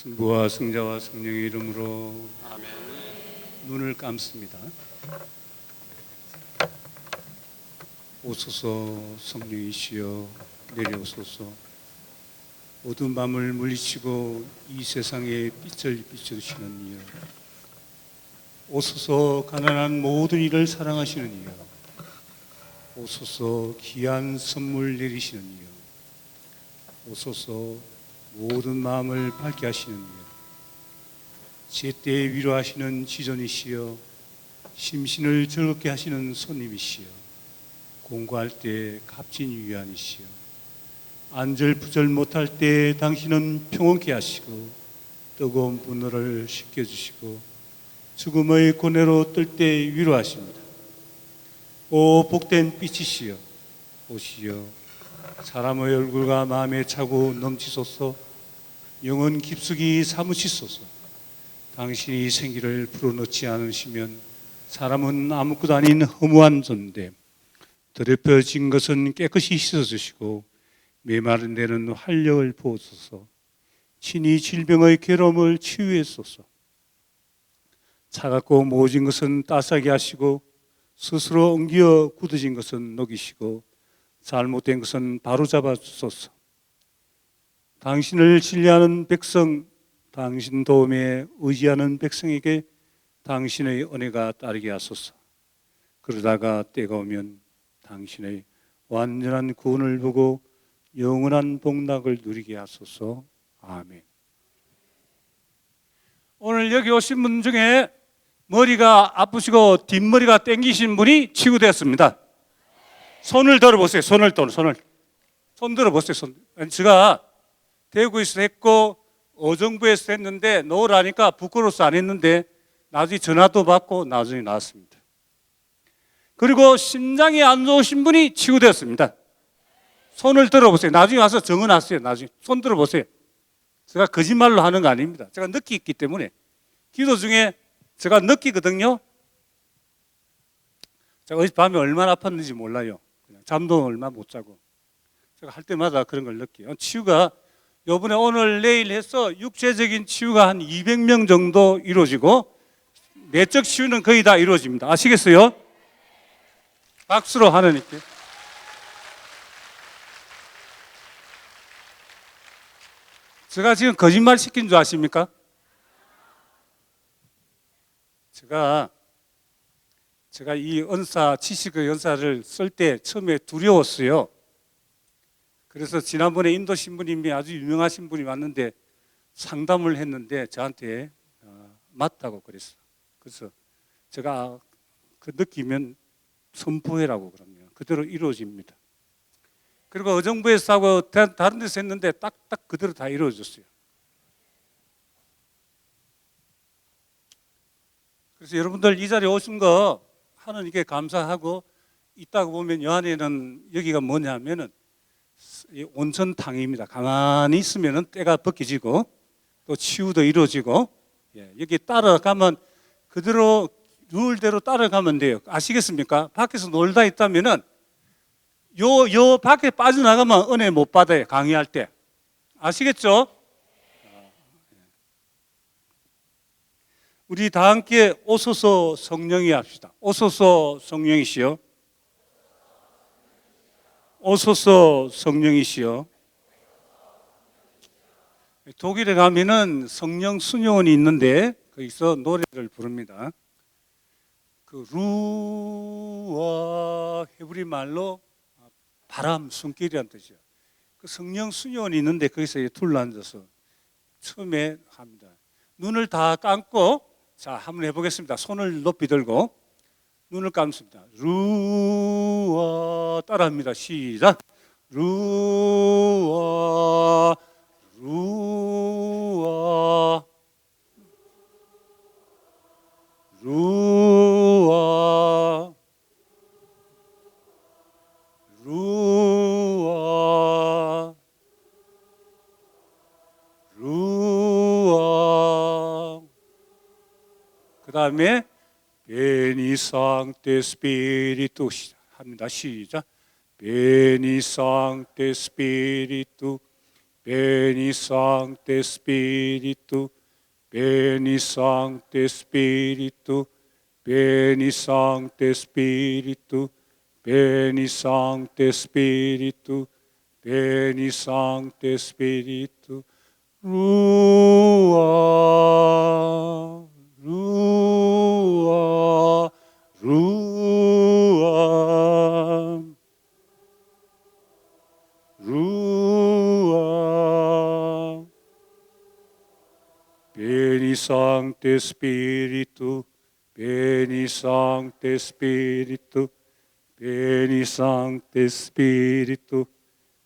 성부와 성자와 성령의 이름으로 아멘. 눈을 감습니다. 오소서 성령이시여 내려오소서. 어두운 밤을 물리치고 이 세상에 빛을 비춰주시는 이여, 오소서 가난한 모든 이를 사랑하시는 이여, 오소서 귀한 선물 내리시는 이여, 오소서 모든 마음을 밝게 하시는 이여, 제때에 위로하시는 지존이시여, 심신을 즐겁게 하시는 손님이시여, 공부할 때 값진 위안이시여, 안절부절 못할 때 당신은 평온케 하시고 뜨거운 분노를 식혀주시고 죽음의 고뇌로 뜰 때 위로하십니다. 오 복된 빛이시여 오시여, 사람의 얼굴과 마음에 차고 넘치소서. 영혼 깊숙이 사무치소서. 당신이 생기를 불어넣지 않으시면 사람은 아무것도 아닌 허무한 존재, 더럽혀진 것은 깨끗이 씻어주시고 메마른 데는 활력을 부어소서. 친히 질병의 괴로움을 치유했소서. 차갑고 모진 것은 따스하게 하시고 스스로 엉겨 굳어진 것은 녹이시고 잘못된 것은 바로잡아 주소서. 당신을 신뢰하는 백성, 당신 도움에 의지하는 백성에게 당신의 은혜가 따르게 하소서. 그러다가 때가 오면 당신의 완전한 구원을 보고 영원한 복락을 누리게 하소서. 아멘. 오늘 여기 오신 분 중에 머리가 아프시고 뒷머리가 땡기신 분이 치유되었습니다. 손을 들어보세요. 손 들어보세요. 제가 대구에서 했고 어정부에서 했는데 놓으라니까 부끄러워서 안 했는데 나중에 전화도 받고 나중에 나왔습니다. 그리고 심장이 안 좋으신 분이 치유되었습니다. 손을 들어보세요. 나중에 와서 적어놨어요. 나중에 손 들어보세요. 제가 거짓말로 하는 거 아닙니다. 제가 느끼기 때문에. 기도 중에 제가 느끼거든요. 제가 어젯밤에 얼마나 아팠는지 몰라요. 그냥 잠도 얼마 못 자고. 제가 할 때마다 그런 걸 느껴요. 치유가 요번에 오늘 내일 해서 육체적인 치유가 한 200명 정도 이루어지고 내적 치유는 거의 다 이루어집니다. 아시겠어요? 박수로 하나님께. 제가 지금 거짓말 시킨 줄 아십니까? 제가 이 은사, 지식의 은사를 쓸 때 처음에 두려웠어요. 그래서 지난번에 인도 신부님이 아주 유명하신 분이 왔는데 상담을 했는데 저한테 맞다고 그랬어요. 그래서 제가 그 느끼면 선포해라고 그러면 그대로 이루어집니다. 그리고 어정부에서 하고 다른 데서 했는데 딱딱 그대로 다 이루어졌어요. 그래서 여러분들 이 자리에 오신 거 하나님께 감사하고, 이따가 보면 요 안에는 여기가 뭐냐면은 온천탕입니다. 가만히 있으면은 때가 벗겨지고 또 치유도 이루어지고, 여기 따라가면 그대로 룰대로 따라가면 돼요. 아시겠습니까? 밖에서 놀다 있다면은 요 밖에 빠져나가면 은혜 못 받아요. 강의할 때. 아시겠죠? 우리 다 함께 오소서 성령이 합시다. 오소서 성령이시여. 오소서 성령이시여. 독일에 가면은 성령 수녀원이 있는데 거기서 노래를 부릅니다. 그 루와 헤브리 말로 바람, 숨길이란 뜻이에요. 그 성령 수녀원이 있는데 거기서 둘러앉아서 처음에 합니다. 눈을 다 감고, 자, 한번 해보겠습니다. 손을 높이 들고 눈을 감습니다. 루와 따라합니다. 시작. 루와 루와 루와 루와 루와. 그 다음에 베니 상테 스피리투 합니다. 시작. 베니 상테 스피리투 Veni Sancte Spiritu, Veni Sancte Spiritu, Veni Sancte Spiritu, Veni Sancte Spiritu, Veni Sancte Spiritu, Rua, Rua, Rua, Rua. Veni Sancte Spiritu, Veni Sancte Spiritu, Veni Sancte Spiritu,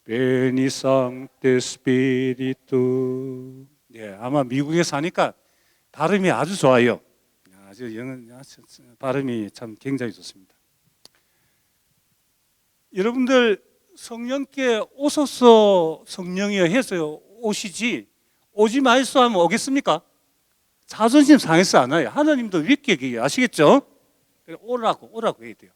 Veni Sancte Spiritu. 예, 아마 미국에 사니까 발음이 아주 좋아요. 아주 발음이 참 굉장히 좋습니다. 여러분들 성령께 오소서 성령이여 해서 오시지 오지 마이소 하면 오겠습니까? 자존심 상해서 안 와요. 하나님도 위격이에요. 아시겠죠? 오라고 해야 돼요.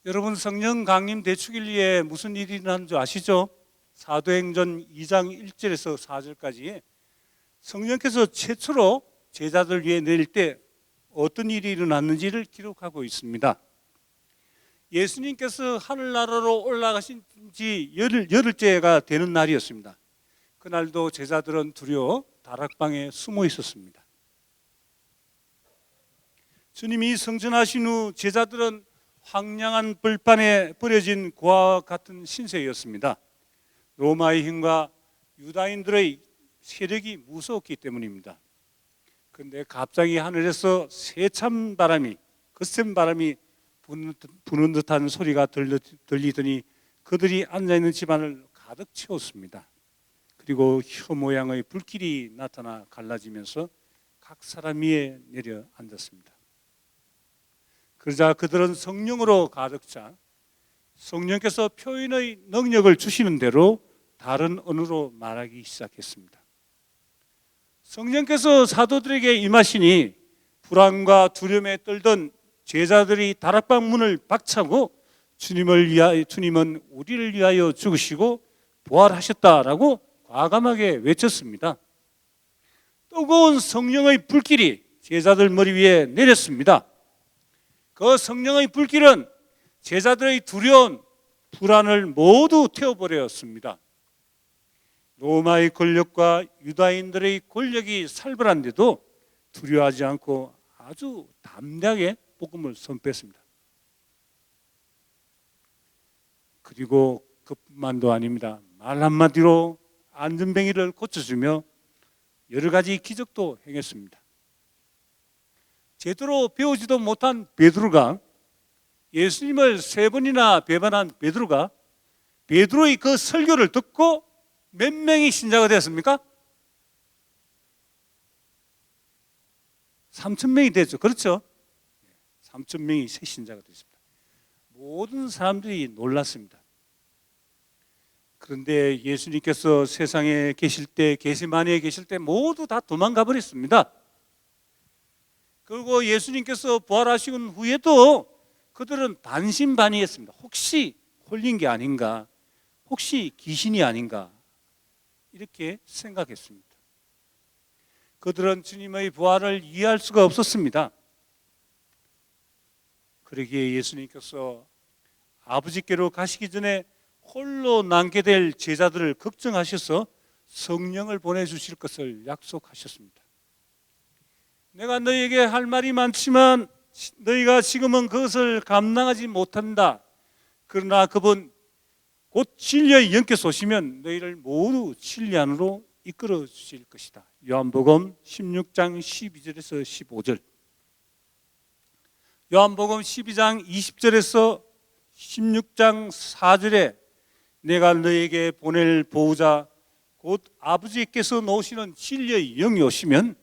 여러분 성령 강림 대축일리에 무슨 일이 일어난 줄 아시죠? 사도행전 2장 1절에서 4절까지 성령께서 최초로 제자들 위에 내릴 때 어떤 일이 일어났는지를 기록하고 있습니다. 예수님께서 하늘나라로 올라가신 지 열흘째가 되는 날이었습니다. 그날도 제자들은 두려워 다락방에 숨어 있었습니다. 주님이 성전하신 후 제자들은 황량한 벌판에 버려진 고아와 같은 신세였습니다. 로마의 힘과 유다인들의 세력이 무서웠기 때문입니다. 그런데 갑자기 하늘에서 세찬 바람이, 거센 바람이 부는 듯한 소리가 들리더니 그들이 앉아있는 집안을 가득 채웠습니다. 그리고 혀 모양의 불길이 나타나 갈라지면서 각 사람 위에 내려 앉았습니다. 그러자 그들은 성령으로 가득 차 성령께서 표현의 능력을 주시는 대로 다른 언어로 말하기 시작했습니다. 성령께서 사도들에게 임하시니 불안과 두려움에 떨던 제자들이 다락방 문을 박차고 주님은 우리를 위하여 죽으시고 부활하셨다라고 과감하게 외쳤습니다. 뜨거운 성령의 불길이 제자들 머리 위에 내렸습니다. 그 성령의 불길은 제자들의 두려운 불안을 모두 태워버렸습니다. 로마의 권력과 유다인들의 권력이 살벌한데도 두려워하지 않고 아주 담대하게 복음을 선포했습니다. 그리고 그뿐만도 아닙니다. 말 한마디로 안전뱅이를 고쳐주며 여러 가지 기적도 행했습니다. 제대로 배우지도 못한 베드로가 예수님을 3번이나 배반한 베드로의 그 설교를 듣고 몇 명이 신자가 되었습니까? 3,000명이 됐죠. 그렇죠? 3,000명이 새 신자가 됐습니다. 모든 사람들이 놀랐습니다. 그런데 예수님께서 세상에 계실 때, 게세마니에 계실 때 모두 다 도망가 버렸습니다. 그리고 예수님께서 부활하신 후에도 그들은 반신반의했습니다. 혹시 홀린 게 아닌가, 혹시 귀신이 아닌가 이렇게 생각했습니다. 그들은 주님의 부활을 이해할 수가 없었습니다. 그러기에 예수님께서 아버지께로 가시기 전에 홀로 남게 될 제자들을 걱정하셔서 성령을 보내주실 것을 약속하셨습니다. 내가 너희에게 할 말이 많지만 너희가 지금은 그것을 감당하지 못한다. 그러나 그분 곧 진리의 영께서 오시면 너희를 모두 진리 안으로 이끌어 주실 것이다. 요한복음 16장 12절에서 15절, 요한복음 12장 20절에서 16장 4절에 내가 너희에게 보낼 보호자 곧 아버지께서 놓으시는 진리의 영이 오시면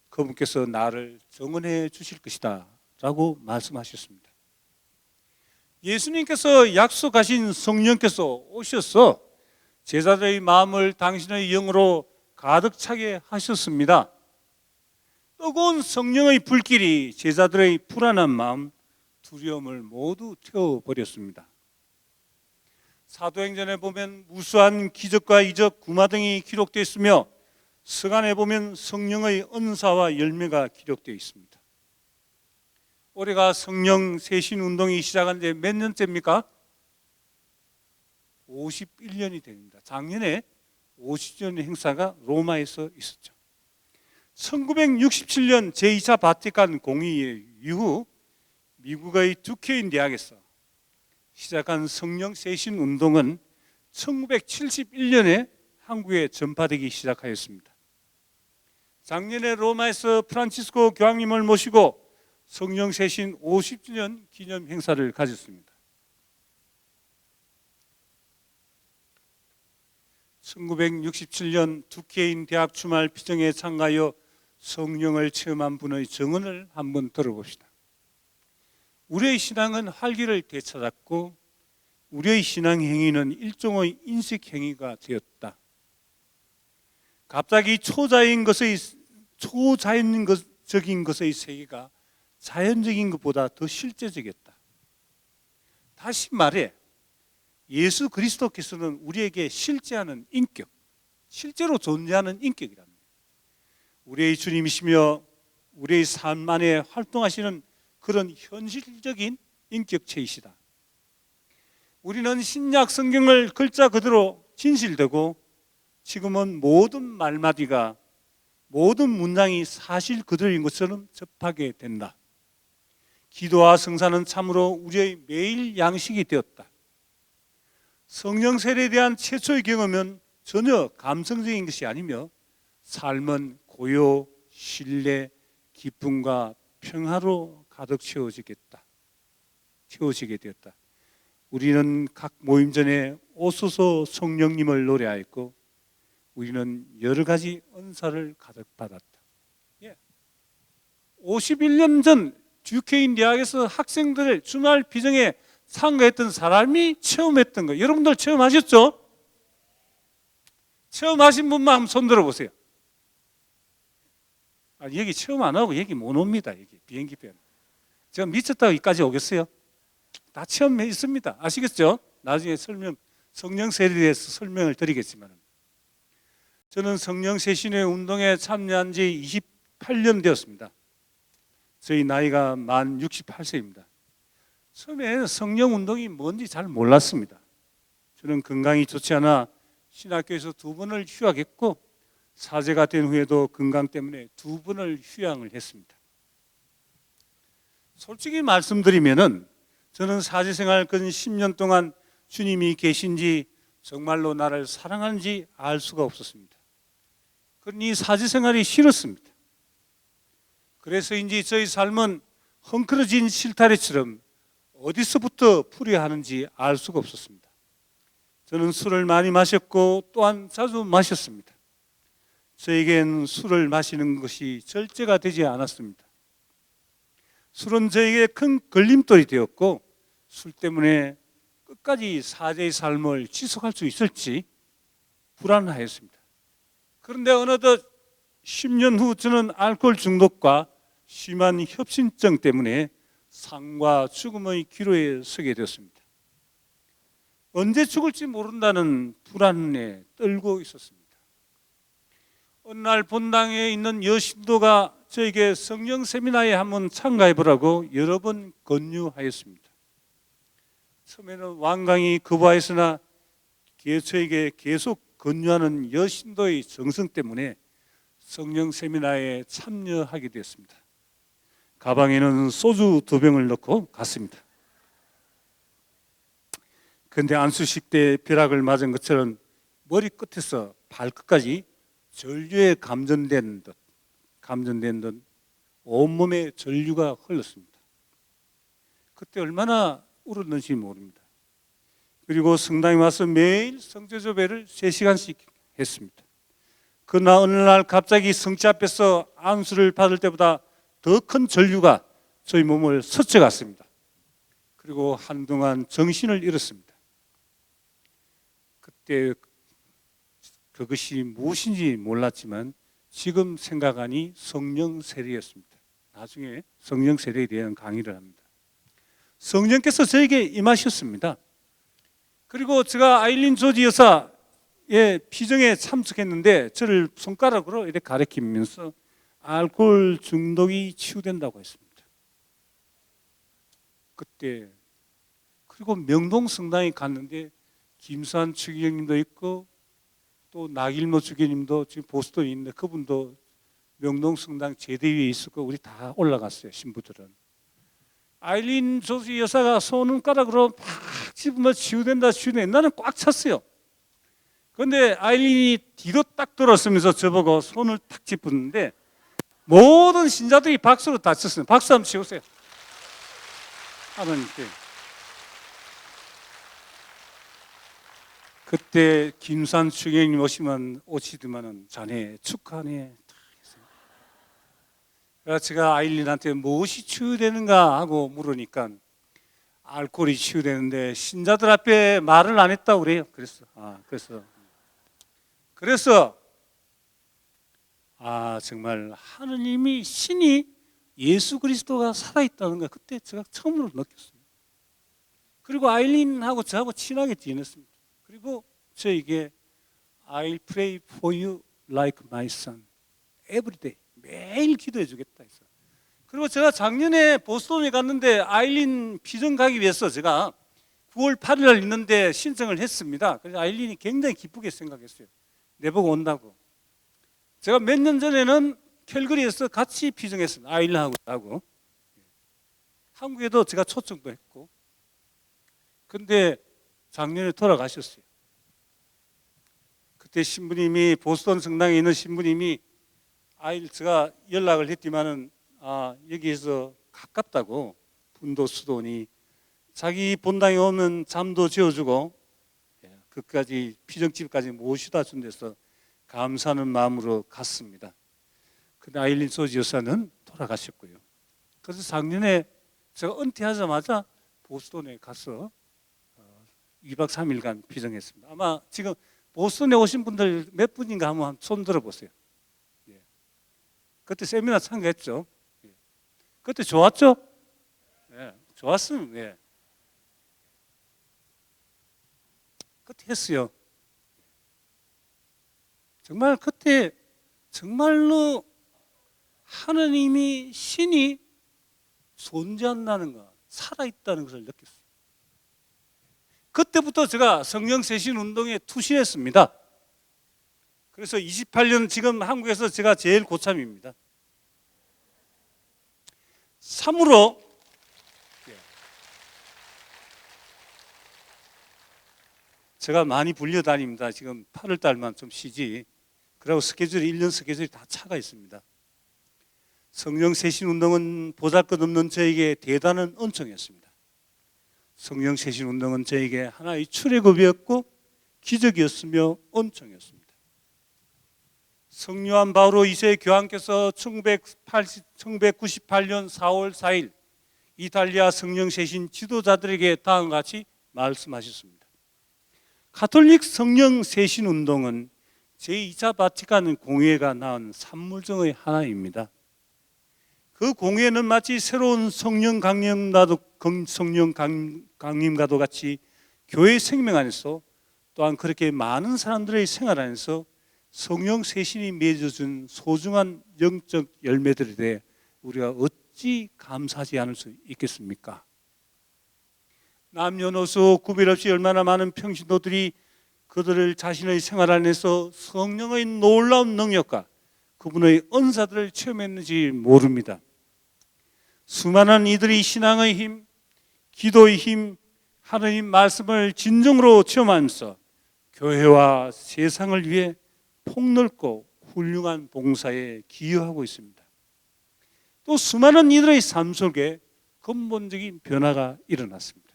그분께서 나를 증언해 주실 것이다 라고 말씀하셨습니다. 예수님께서 약속하신 성령께서 오셔서 제자들의 마음을 당신의 영으로 가득 차게 하셨습니다. 뜨거운 성령의 불길이 제자들의 불안한 마음, 두려움을 모두 태워버렸습니다. 사도행전에 보면 무수한 기적과 이적, 구마 등이 기록되어 있으며 서간에 보면 성령의 은사와 열매가 기록되어 있습니다. 올해가 성령 세신 운동이 시작한 지 몇 년째입니까? 51년이 됩니다. 작년에 50주년 행사가 로마에서 있었죠. 1967년 제2차 바티칸 공의 이후 미국의 두케인 대학에서 시작한 성령 세신 운동은 1971년에 한국에 전파되기 시작하였습니다. 작년에 로마에서 프란치스코 교황님을 모시고 성령 세신 50주년 기념 행사를 가졌습니다. 1967년 두케인 대학 주말 피정에 참가하여 성령을 체험한 분의 증언을 한번 들어봅시다. 우리의 신앙은 활기를 되찾았고 우리의 신앙 행위는 일종의 인식 행위가 되었다. 갑자기 초자연적인 것의 세계가 자연적인 것보다 더 실제적이었다. 다시 말해 예수 그리스도께서는 우리에게 실제하는 인격, 실제로 존재하는 인격이랍니다. 우리의 주님이시며 우리의 삶 안에 활동하시는 그런 현실적인 인격체이시다. 우리는 신약 성경을 글자 그대로 진실되고 지금은 모든 말마디가 모든 문장이 사실 그대로인 것처럼 접하게 된다. 기도와 성사는 참으로 우리의 매일 양식이 되었다. 성령 세례에 대한 최초의 경험은 전혀 감성적인 것이 아니며 삶은 고요, 신뢰, 기쁨과 평화로 가득 채워지게 되었다. 우리는 각 모임 전에 오소서 성령님을 노래하였고 우리는 여러 가지 은사를 가득 받았다. 51년 전 듀케인 대학에서 학생들의 주말 비정에 참가했던 사람이 체험했던 거 여러분들 체험하셨죠? 체험하신 분만 한번 손 들어보세요. 여기 체험 안 하고 여기 못 옵니다. 여기 비행기편 제가 미쳤다고 여기까지 오겠어요? 다 체험해 있습니다. 아시겠죠? 나중에 성령 세례에 대해서 설명을 드리겠지만 저는 성령 세신의 운동에 참여한 지 28년 되었습니다. 저희 나이가 만 68세입니다. 처음에 성령 운동이 뭔지 잘 몰랐습니다. 저는 건강이 좋지 않아 신학교에서 2번을 휴학했고 사제가 된 후에도 건강 때문에 2번을 휴양을 했습니다. 솔직히 말씀드리면은 저는 사제 생활 근 10년 동안 주님이 계신지 정말로 나를 사랑하는지 알 수가 없었습니다. 그러니 사제 생활이 싫었습니다. 그래서인지 저희 삶은 헝클어진 실타래처럼 어디서부터 풀어야 하는지 알 수가 없었습니다. 저는 술을 많이 마셨고 또한 자주 마셨습니다. 저에겐 술을 마시는 것이 절제가 되지 않았습니다. 술은 저에게 큰 걸림돌이 되었고 술 때문에 끝까지 사제의 삶을 지속할 수 있을지 불안하였습니다. 그런데 어느덧 10년 후 저는 알코올 중독과 심한 협심증 때문에 삶과 죽음의 기로에 서게 되었습니다. 언제 죽을지 모른다는 불안에 떨고 있었습니다. 어느 날 본당에 있는 여신도가 저에게 성령 세미나에 한번 참가해 보라고 여러 번 권유하였습니다. 처음에는 완강히 거부하였으나 저에게 계속 권유하는 여신도의 정성 때문에 성령 세미나에 참여하게 되었습니다. 가방에는 소주 2병을 넣고 갔습니다. 그런데 안수식 때 벼락을 맞은 것처럼 머리 끝에서 발끝까지 전류에 감전된 듯 온몸에 전류가 흘렀습니다. 그때 얼마나 울었는지 모릅니다. 그리고 성당에 와서 매일 성제조배를 3시간씩 했습니다. 그러나 어느 날 갑자기 성체 앞에서 안수를 받을 때보다 더 큰 전류가 저희 몸을 스쳐갔습니다. 그리고 한동안 정신을 잃었습니다. 그때 그것이 무엇인지 몰랐지만 지금 생각하니 성령 세례였습니다. 나중에 성령 세례에 대한 강의를 합니다. 성령께서 저에게 임하셨습니다. 그리고 제가 아일린 조지 여사의 피정에 참석했는데 저를 손가락으로 이렇게 가리키면서 알코올 중독이 치유된다고 했습니다. 그때 그리고 명동 성당에 갔는데 김수환 추기경님도 있고 또 나길모 추기경님도 지금 보스턴에 있는데 그분도 명동 성당 제대위에 있었고 우리 다 올라갔어요. 신부들은. 아일린 조지 여사가 손가락으로 막 집으면 치유된다 치유된다. 나는 꽉 찼어요. 그런데 아일린이 뒤로 딱 돌았으면서 저보고 손을 탁 짚었는데 모든 신자들이 박수로 다 쳤어요. 박수 한번 치우세요. 하나님께. 그때 김산 추경님 오시더만은 자네 축하하네. 그래서 제가 아일린한테 무엇이 치유되는가 하고 물으니까 알코올이 치유되는데 신자들 앞에 말을 안 했다고 그래요. 그래서 정말 하느님이 신이 예수 그리스도가 살아있다는 걸 그때 제가 처음으로 느꼈어요. 그리고 아일린하고 저하고 친하게 지냈습니다. 그리고 저에게 I'll pray for you like my son every day. 매일 기도해 주겠다 했어. 그리고 제가 작년에 보스턴에 갔는데 아일린 피정 가기 위해서 제가 9월 8일 날 있는데 신청을 했습니다. 그래서 아일린이 굉장히 기쁘게 생각했어요. 내보고 온다고. 제가 몇 년 전에는 캘거리에서 같이 피정했습니다. 아일린하고. 한국에도 제가 초청도 했고. 근데 작년에 돌아가셨어요. 그때 신부님이 보스턴 성당에 있는 신부님이 제가 연락을 했지만은 여기에서 가깝다고 분도 수도니 자기 본당에 오면 잠도 지어주고 그까지 피정집까지 모시다 준 데서 감사하는 마음으로 갔습니다. 근데 아일린 조지 여사는 돌아가셨고요. 그래서 작년에 제가 은퇴하자마자 보스턴에 가서 2박 3일간 피정했습니다. 아마 지금 보스턴에 오신 분들 몇 분인가 한번 손 들어보세요. 그때 세미나 참가했죠. 그때 좋았죠? 좋았으면 그때 했어요. 정말 그때 정말로 하느님이 신이 존재한다는 것, 살아있다는 것을 느꼈어요. 그때부터 제가 성령 세신 운동에 투신했습니다. 그래서 28년 지금 한국에서 제가 제일 고참입니다. 참으로 제가 많이 불려다닙니다. 지금 8월 달만 좀 쉬지. 그리고 1년 스케줄이 다 차가 있습니다. 성령 세신 운동은 보잘것없는 저에게 대단한 은총이었습니다. 성령 세신 운동은 저에게 하나의 출애굽이었고 기적이었으며 은총이었습니다. 성요한 바오로 2세 교황께서 1998년 4월 4일 이탈리아 성령 세신 지도자들에게 다음과 같이 말씀하셨습니다. 가톨릭 성령 세신 운동은 제2차 바티칸 공회가 낳은 산물정의 하나입니다. 그 공회는 마치 새로운 성령 강림과도 같이 교회 생명 안에서 또한 그렇게 많은 사람들의 생활 안에서 성령 세신이 맺어준 소중한 영적 열매들에 대해 우리가 어찌 감사하지 않을 수 있겠습니까? 남녀노소 구별 없이 얼마나 많은 평신도들이 그들을 자신의 생활 안에서 성령의 놀라운 능력과 그분의 은사들을 체험했는지 모릅니다. 수많은 이들이 신앙의 힘, 기도의 힘, 하나님 말씀을 진정으로 체험하면서 교회와 세상을 위해 폭넓고 훌륭한 봉사에 기여하고 있습니다. 또 수많은 이들의 삶 속에 근본적인 변화가 일어났습니다.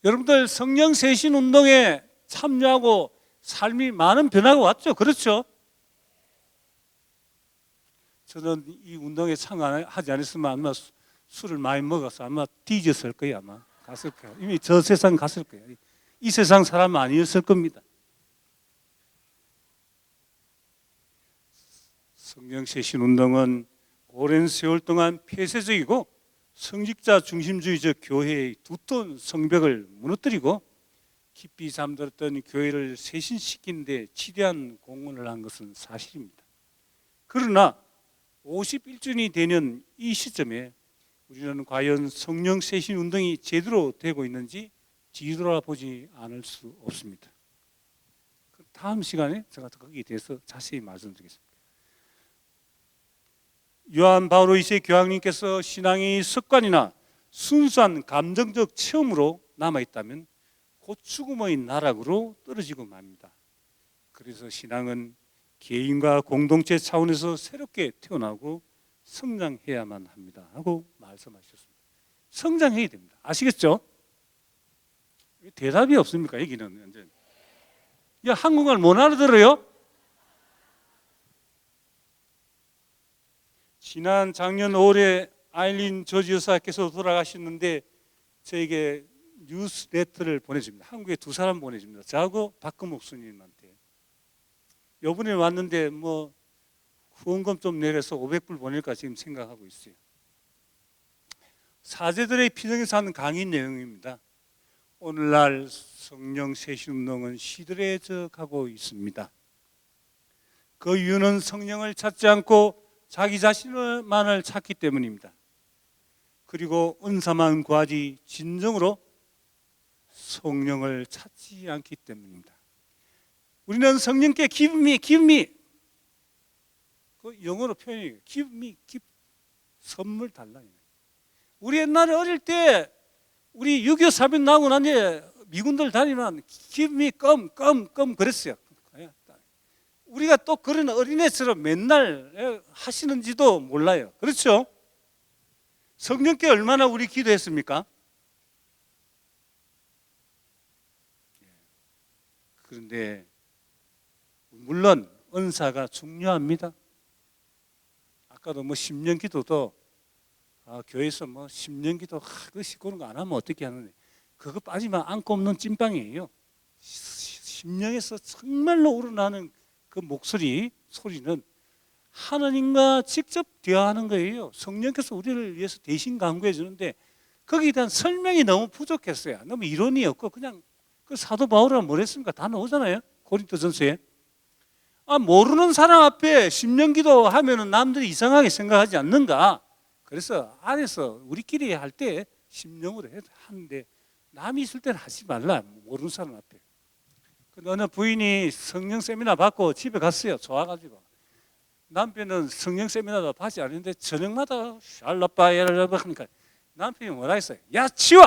여러분들 성령 세신 운동에 참여하고 삶이 많은 변화가 왔죠? 그렇죠? 저는 이 운동에 참가하지 않았으면 아마 술을 많이 먹어서 아마 뒤졌을 거예요. 아마 갔을 거예요. 이미 저 세상 갔을 거예요. 이 세상 사람 아니었을 겁니다. 성령 세신 운동은 오랜 세월 동안 폐쇄적이고 성직자 중심주의적 교회의 두터운 성벽을 무너뜨리고 깊이 잠들었던 교회를 쇄신시키는 데 지대한 공헌을 한 것은 사실입니다. 그러나 51주년이 되는 이 시점에 우리는 과연 성령 쇄신 운동이 제대로 되고 있는지 뒤돌아보지 않을 수 없습니다. 다음 시간에 제가 거기에 대해서 자세히 말씀드리겠습니다. 요한 바오로 2세 교황님께서 신앙이 습관이나 순수한 감정적 체험으로 남아있다면 곧 죽음의 나락으로 떨어지고 맙니다. 그래서 신앙은 개인과 공동체 차원에서 새롭게 태어나고 성장해야만 합니다 하고 말씀하셨습니다. 성장해야 됩니다. 아시겠죠? 대답이 없습니까? 여기는 이제 야, 한국말 못 알아들어요? 지난 작년 5월에 아일린 조지 여사께서 돌아가셨는데 저에게 뉴스레터를 보내줍니다. 한국에 두 사람 보내줍니다. 저하고 박금옥 스님한테. 이번에 왔는데 뭐 후원금 좀 내려서 500불 보낼까 지금 생각하고 있어요. 사제들의 피정에서 하는 강의 내용입니다. 오늘날 성령 쇄신 운동은 시들해져 가고 있습니다. 그 이유는 성령을 찾지 않고 자기 자신만을 찾기 때문입니다. 그리고 은사만 구하지 진정으로 성령을 찾지 않기 때문입니다. 우리는 성령께 give me 그 영어로 표현이에요. give me 선물 달라. 우리 옛날에 어릴 때 우리 6.25 사변 나오고 난 뒤에 미군들 다니면 give me 껌 그랬어요. 우리가 또 그런 어린애처럼 맨날 하시는지도 몰라요. 그렇죠? 성령께 얼마나 우리 기도했습니까? 그런데 물론 은사가 중요합니다. 아까도 뭐 십년 기도도 교회에서 뭐 십년 기도 그런 거 안 하면 어떻게 하는데 그거 빠지면 안고 없는 찐빵이에요. 심령에서 정말로 우러나는 그 소리는 하나님과 직접 대화하는 거예요. 성령께서 우리를 위해서 대신 강구해 주는데 거기에 대한 설명이 너무 부족했어요. 너무 이론이었고 그냥 그 사도 바울은 뭘 했습니까? 다 나오잖아요. 고린도전서에. 모르는 사람 앞에 심령기도 하면은 남들이 이상하게 생각하지 않는가? 그래서 안에서 우리끼리 할 때 심령으로 하는데 남이 있을 때는 하지 말라. 모르는 사람 앞에. 근데 어느 부인이 성령 세미나 받고 집에 갔어요. 좋아가지고. 남편은 성령 세미나도 받지 않는데 저녁마다 샬라빠야라고 하니까 남편이 뭐라 했어요? 야 치워!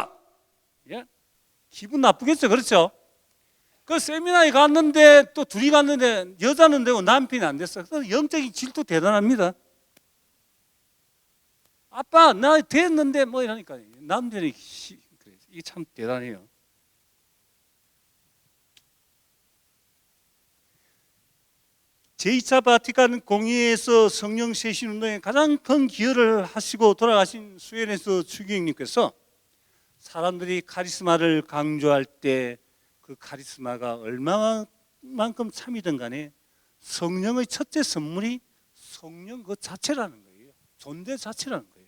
예? 기분 나쁘겠죠. 그렇죠? 그 세미나에 갔는데 또 둘이 갔는데 여자는 되고 남편이 안 됐어. 그래서 영적인 질투 대단합니다. 아빠 나 됐는데 뭐 이러니까 남편이 그래. 이게 참 대단해요. 제2차 바티칸 공의회에서 성령 쇄신 운동에 가장 큰 기여를 하시고 돌아가신 스웨덴에서 추기경님께서 사람들이 카리스마를 강조할 때 그 카리스마가 얼마만큼 참이든 간에 성령의 첫째 선물이 성령 그 자체라는 거예요. 존재 자체라는 거예요.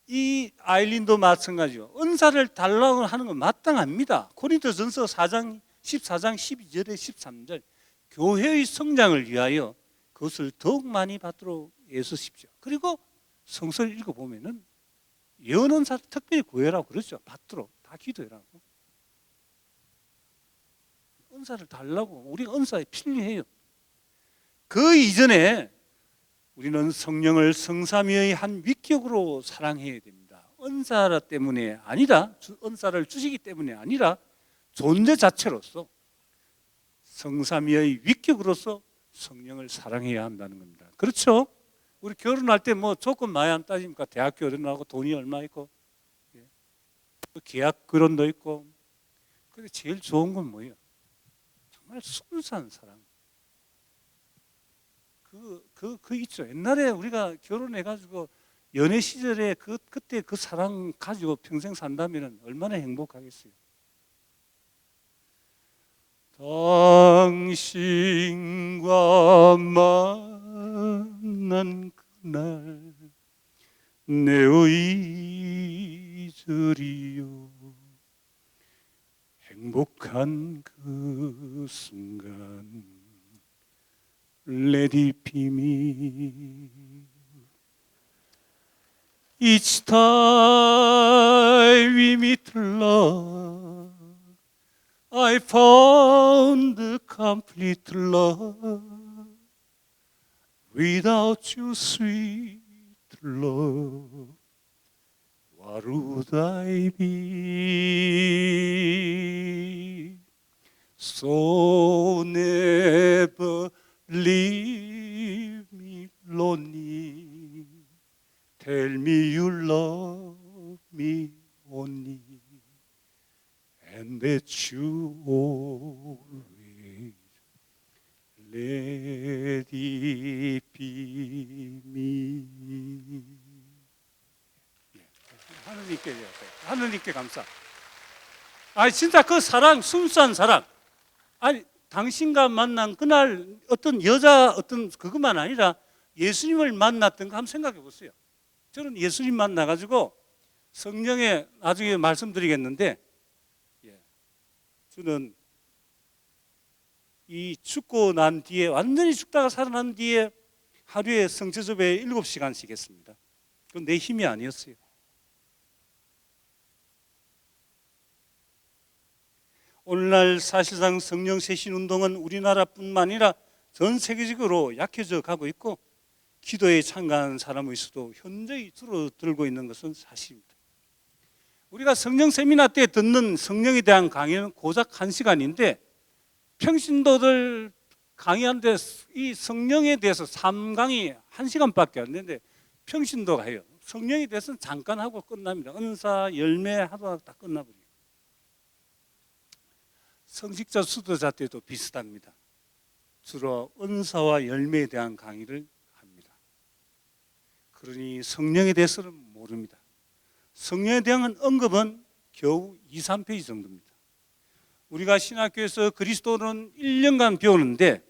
이 아일린도 마찬가지요. 은사를 달라고 하는 건 마땅합니다. 고린도전서 14장 12절에 13절 교회의 성장을 위하여 그것을 더욱 많이 받도록 애쓰십시오. 그리고 성서를 읽어보면은 예언은사 특별히 구해라고 그러죠. 받도록 다 기도해라고. 은사를 달라고. 우리가 은사에 필요해요. 그 이전에 우리는 성령을 성삼위의 한 위격으로 사랑해야 됩니다. 은사 때문에 아니라, 은사를 주시기 때문에 아니라 존재 자체로서 성삼위의 위격으로서 성령을 사랑해야 한다는 겁니다. 그렇죠? 우리 결혼할 때 뭐 조건 많이 안 따집니까? 대학 결혼하고 돈이 얼마 있고, 계약 결혼도 있고. 근데 제일 좋은 건 뭐예요? 정말 순수한 사랑. 그 있죠. 옛날에 우리가 결혼해가지고 연애 시절에 그때 그 사랑 가지고 평생 산다면 얼마나 행복하겠어요. 당신과 만난 그날 내어 잊으리요. 행복한 그 순간 Let it be me. Each time we meet love, I found the complete love. Without you, sweet love, what would I be? So never leave me lonely. Tell me you love me only, and that you always let it be me. 하느님께 감사. 아니 진짜 그 사랑, 순수한 사랑. 아니 당신과 만난 그날 어떤 여자 어떤 그것만 아니라 예수님을 만났던 거 한번 생각해 보세요. 저는 예수님 만나가지고 성령에 나중에 말씀드리겠는데, 저는 이 죽고 난 뒤에 완전히 죽다가 살아난 뒤에 하루에 성체접에 7시간씩 했습니다. 그건 내 힘이 아니었어요. 오늘날 사실상 성령 세신 운동은 우리나라뿐만 아니라 전 세계적으로 약해져 가고 있고 기도에 참가하는 사람의 수도 현저히 줄어들고 있는 것은 사실입니다. 우리가 성령 세미나 때 듣는 성령에 대한 강의는 고작 1시간인데 평신도들 강의하는데 이 성령에 대해서 3강이 1시간밖에 안 되는데 평신도가 해요. 성령에 대해서는 잠깐 하고 끝납니다. 은사, 열매 하다가 다 끝나버려요. 성직자, 수도자 때도 비슷합니다. 주로 은사와 열매에 대한 강의를 합니다. 그러니 성령에 대해서는 모릅니다. 성령에 대한 언급은 겨우 2, 3페이지 정도입니다. 우리가 신학교에서 그리스도는 1년간 배우는데,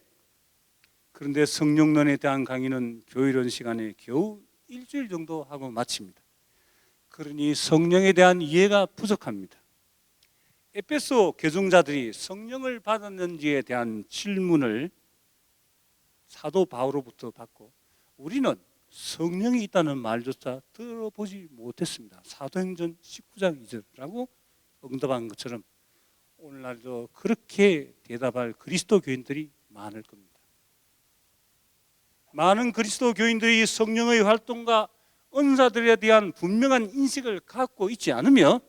그런데 성령론에 대한 강의는 교회론 시간에 겨우 일주일 정도 하고 마칩니다. 그러니 성령에 대한 이해가 부족합니다. 에베소 개종자들이 성령을 받았는지에 대한 질문을 사도 바울로부터 받고 우리는 성령이 있다는 말조차 들어보지 못했습니다. 사도행전 19장 2절이라고 응답한 것처럼 오늘날도 그렇게 대답할 그리스도 교인들이 많을 겁니다. 많은 그리스도 교인들이 성령의 활동과 은사들에 대한 분명한 인식을 갖고 있지 않으며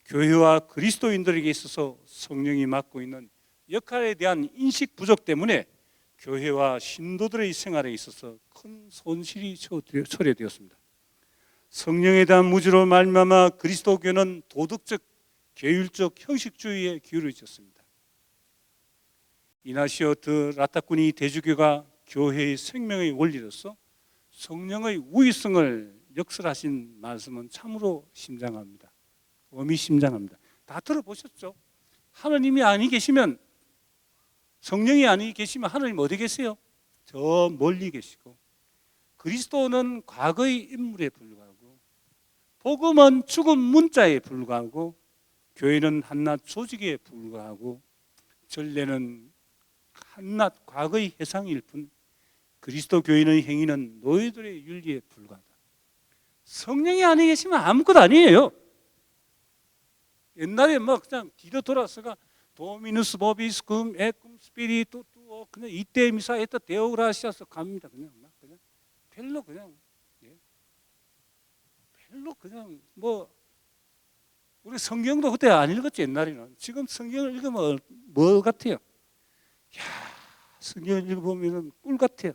교회와 그리스도인들에게 있어서 성령이 맡고 있는 역할에 대한 인식 부족 때문에 교회와 신도들의 생활에 있어서 큰 손실이 초래되었습니다. 성령에 대한 무지로 말미암아 그리스도교는 도덕적, 계율적 형식주의에 기울어졌습니다. 이나시오 드 라타쿠니 대주교가 교회의 생명의 원리로서 성령의 우위성을 역설하신 말씀은 참으로 심장합니다. 의미심장합니다. 다 들어보셨죠? 하나님이 아니 계시면, 성령이 아니 계시면 하나님 어디 계세요? 저 멀리 계시고, 그리스도는 과거의 인물에 불과하고, 복음은 죽은 문자에 불과하고, 교회는 한낱 조직에 불과하고, 전례는 한낱 과거의 해상일 뿐, 그리스도 교인의 행위는 노예들의 윤리에 불과하다. 성령이 아니 계시면 아무것도 아니에요. 옛날에 막 그냥 뒤로 돌아서가 도미누스 보비스쿰 에쿰 스피리투 투 그냥 이때 미사 에타 데오그라시아서 갑니다. 그냥 막 그냥 별로 그냥 별로 그냥 뭐 우리 성경도 그때 안 읽었지 옛날에는. 지금 성경을 읽으면 뭐 같아요? 야, 성경을 읽어보면 꿀 같아요.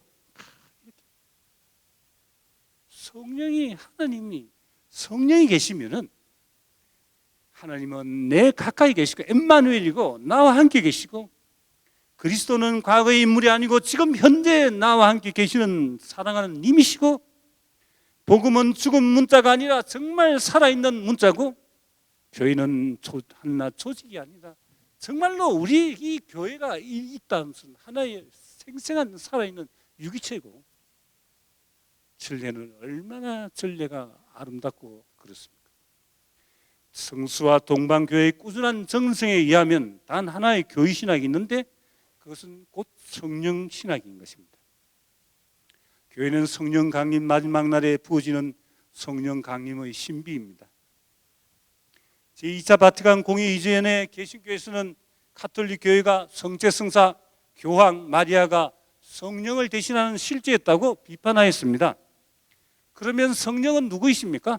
성령이 하나님이 성령이 계시면은 하나님은 내 가까이 계시고 엠마누엘이고 나와 함께 계시고 그리스도는 과거의 인물이 아니고 지금 현재 나와 함께 계시는 사랑하는 님이시고 복음은 죽은 문자가 아니라 정말 살아있는 문자고 교회는 한낱 조직이 아니라 정말로 우리 이 교회가 있다는 것은 하나의 생생한 살아있는 유기체고 전례는 얼마나 전례가 아름답고 그렇습니까? 성수와 동방교회의 꾸준한 정성에 의하면 단 하나의 교회 신학이 있는데 그것은 곧 성령 신학인 것입니다. 교회는 성령 강림 마지막 날에 부어지는 성령 강림의 신비입니다. 제2차 바티칸 공의 이전에 개신교에서는 가톨릭 교회가 성체성사 교황 마리아가 성령을 대신하는 실제였다고 비판하였습니다. 그러면 성령은 누구이십니까?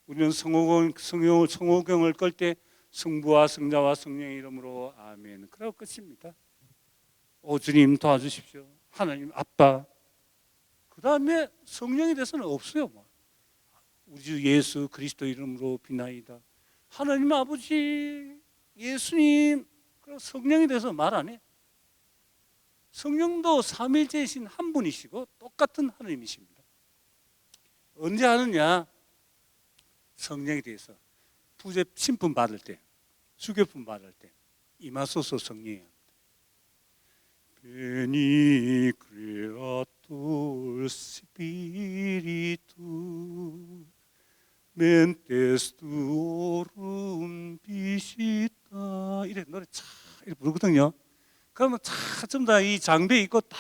우리는 성호경을 끌 때 성부와 성자와 성령의 이름으로 아멘 그러고 끝입니다. 오 주님 도와주십시오. 하나님 아빠. 그 다음에 성령에 대해서는 없어요. 우리 주 예수 그리스도 이름으로 비나이다. 하나님 아버지 예수님. 성령에 대해서 말 안 해. 성령도 삼위일체이신 한 분이시고 똑같은 하나님이십니다. 언제 하느냐? 성령에 대해서 부재 신분 받을 때, 수교품 받을 때 임하소서 성령이야. Veni creator spiritu mentes tuorum visita 이래 노래 참 이렇게 부르거든요. 그러면 참 전부 다 이 장비에 있고 딱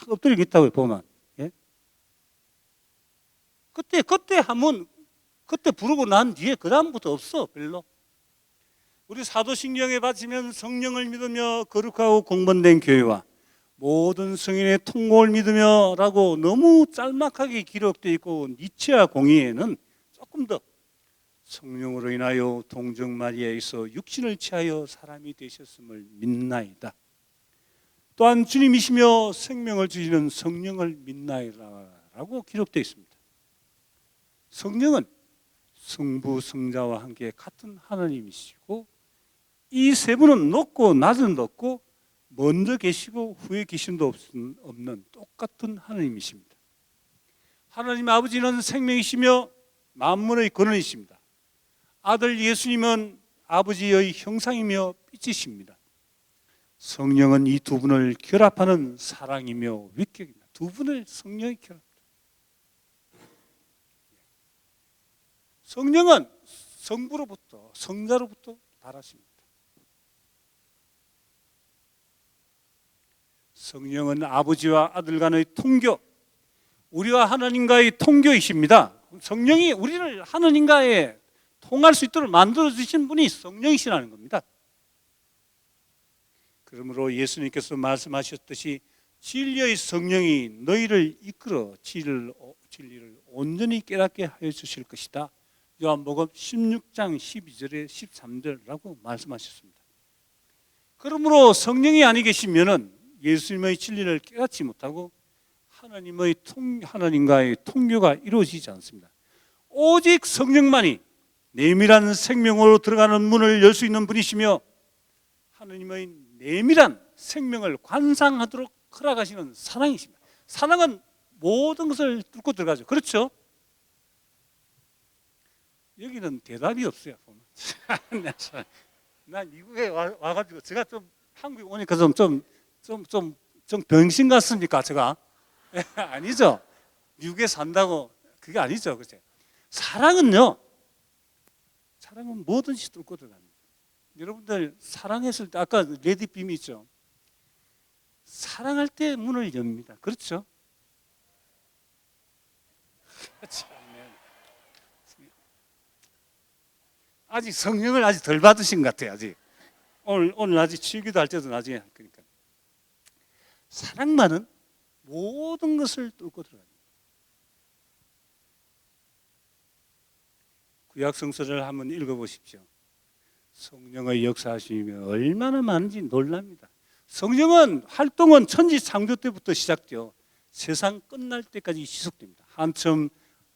엎드리고 있다고요 보면. 예? 그때 하면 그때 부르고 난 뒤에 그 다음부터 없어 별로. 우리 사도신경에 바치면 성령을 믿으며 거룩하고 공본된 교회와 모든 성인의 통곡을 믿으며 라고 너무 짤막하게 기록되어 있고 니치아 공의에는 조금 더 성령으로 인하여 동정 마리아에서 육신을 취하여 사람이 되셨음을 믿나이다. 또한 주님이시며 생명을 주시는 성령을 믿나이다라고 기록되어 있습니다. 성령은 성부 성자와 함께 같은 하나님이시고 이 세 분은 높고 낮은 높고 먼저 계시고 후에 계심도 없는 똑같은 하나님이십니다. 하나님 아버지는 생명이시며 만물의 근원이십니다. 아들 예수님은 아버지의 형상이며 빛이십니다. 성령은 이 두 분을 결합하는 사랑이며 위격입니다. 두 분을 성령이 결합합니다. 성령은 성부로부터 성자로부터 달하십니다. 성령은 아버지와 아들 간의 통교, 우리와 하나님과의 통교이십니다. 성령이 우리를 하나님과의 통할 수 있도록 만들어주신 분이 성령이시라는 겁니다. 그러므로 예수님께서 말씀하셨듯이 진리의 성령이 너희를 이끌어 진리를 온전히 깨닫게 하여 주실 것이다. 요한복음 16장 12절에 13절이라고 말씀하셨습니다. 그러므로 성령이 아니 계시면은 예수님의 진리를 깨닫지 못하고 하나님과의 통교가 이루어지지 않습니다. 오직 성령만이 내밀한 생명으로 들어가는 문을 열 수 있는 분이시며 하나님의 내밀한 생명을 관상하도록 허락하시는 사랑이십니다. 사랑은 모든 것을 뚫고 들어가죠. 그렇죠? 여기는 대답이 없어요. 난 미국에 와가지고 제가 좀 한국에 오니까 좀 병신 같습니까? 제가 아니죠. 미국에 산다고 그게 아니죠, 그죠? 사랑은 뭐든지 뚫고 들어갑니다. 여러분들 사랑했을 때 아까 레디빔 있죠. 사랑할 때 문을 엽니다. 그렇죠? 아직 성령을 아직 덜 받으신 것 같아요. 아직 오늘 아직 치유기도 할 때도 나중에 그러니까 사랑만은 모든 것을 뚫고 들어갑니다. 구약 성서를 한번 읽어보십시오. 성령의 역사하심이 얼마나 많은지 놀랍니다. 성령은 활동은 천지 창조 때부터 시작되어 세상 끝날 때까지 지속됩니다. 한참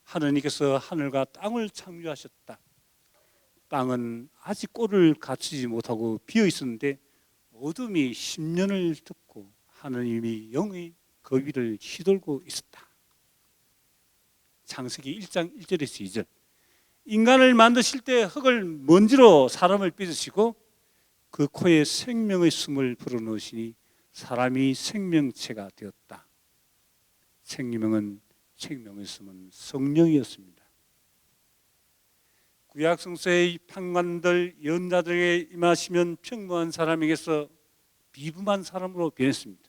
하나님께서 하늘과 땅을 창조하셨다. 땅은 아직 꼴을 갖추지 못하고 비어 있었는데 어둠이 10년을 덮고 하나님이 영의 거위를 휘돌고 있었다. 창세기 1장 1절에서 2절. 인간을 만드실 때 흙을 먼지로 사람을 빚으시고 그 코에 생명의 숨을 불어넣으시니 사람이 생명체가 되었다. 생명은 생명이었으면 성령이었습니다. 구약 성서의 판관들, 연자들에게 임하시면 평범한 사람에게서 비범한 사람으로 변했습니다.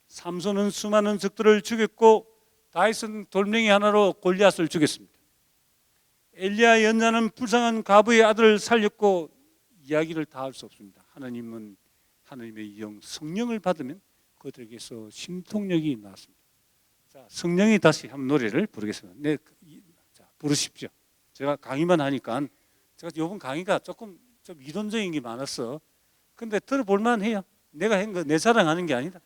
삼손은 수많은 적들을 죽였고 다윗은 돌멩이 하나로 골리앗을 죽였습니다. 엘리야 연자는 불쌍한 과부의 아들을 살렸고 이야기를 다 할 수 없습니다. 하나님은 하나님의 영 성령을 받으면 그들에게서 신통력이 나왔습니다. 자, 성령이 다시 한 노래를 부르겠습니다. 네, 자, 부르십시오. 제가 강의만 하니까 제가 이번 강의가 조금 좀 이론적인 게 많았어. 근데 들어볼만 해요. 내가 한 거 내 자랑하는 게 아니다.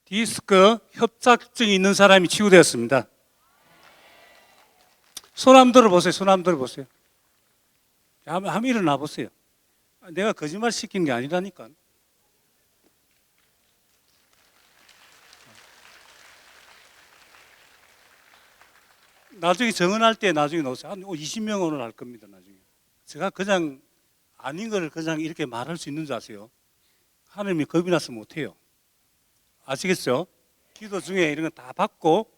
디스크 협착증이 있는 사람이 치유되었습니다. 손 한번 들어보세요. 손 한번 들어보세요. 한번 일어나 보세요. 내가 거짓말 시킨 게 아니라니까. 나중에 정언할 때 나중에 놓으세요. 한 20명 오늘 할 겁니다. 나중에. 제가 그냥 아닌 걸 그냥 이렇게 말할 수 있는 줄 아세요? 하나님이 겁이 나서 못해요. 아시겠죠? 기도 중에 이런 거 다 받고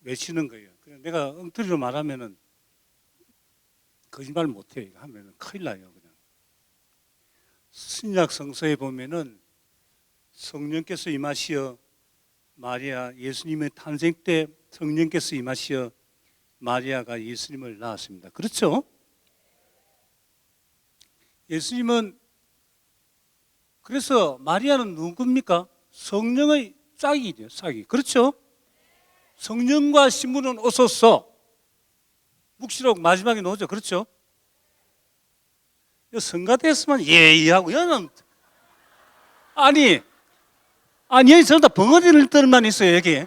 외치는 거예요. 그냥 내가 엉터리로 말하면은 거짓말 못해요. 이거 하면은 큰일 나요. 그냥. 신약 성서에 보면은 성령께서 임하시어 마리아, 예수님의 탄생 때 성령께서 임하시어 마리아가 예수님을 낳았습니다. 그렇죠? 예수님은, 그래서 마리아는 누굽니까? 성령의 짝이죠, 짝이. 그렇죠? 성령과 신부는 어서서 묵시록 마지막에 나오죠. 그렇죠? 성가대에서만 예의하고 여는 아니 여기 전부 다 벙어리들만 있어요. 여기.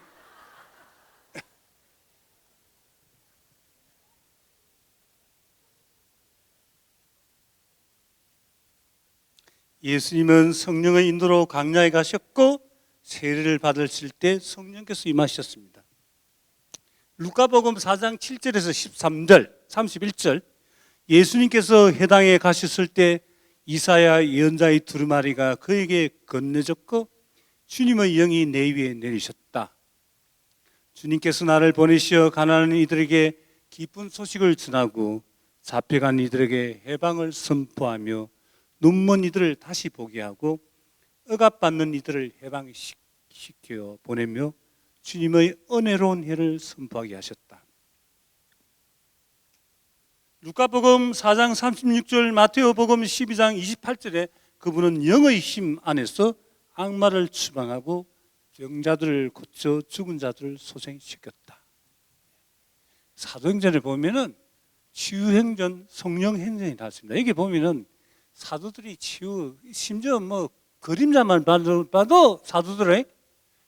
예수님은 성령의 인도로 광야에 가셨고 세례를 받으실 때 성령께서 임하셨습니다. 루카복음 4장 7절에서 13절, 31절 예수님께서 회당에 가셨을 때 이사야 예언자의 두루마리가 그에게 건네졌고 주님의 영이 내 위에 내리셨다. 주님께서 나를 보내시어 가난한 이들에게 기쁜 소식을 전하고 잡혀간 이들에게 해방을 선포하며 눈먼 이들을 다시 보게 하고 억압받는 이들을 해방시켜 보내며 주님의 은혜로운 해를 선포하게 하셨다. 루카복음 4장 36절, 마태오복음 12장 28절에 그분은 영의 힘 안에서 악마를 추방하고 병자들을 고쳐 죽은 자들을 소생시켰다. 사도행전에 보면은 치유행전, 성령행전이 나왔습니다. 여기 보면은 사도들이 치유, 심지어 뭐 그림자만 봐도 사도들의,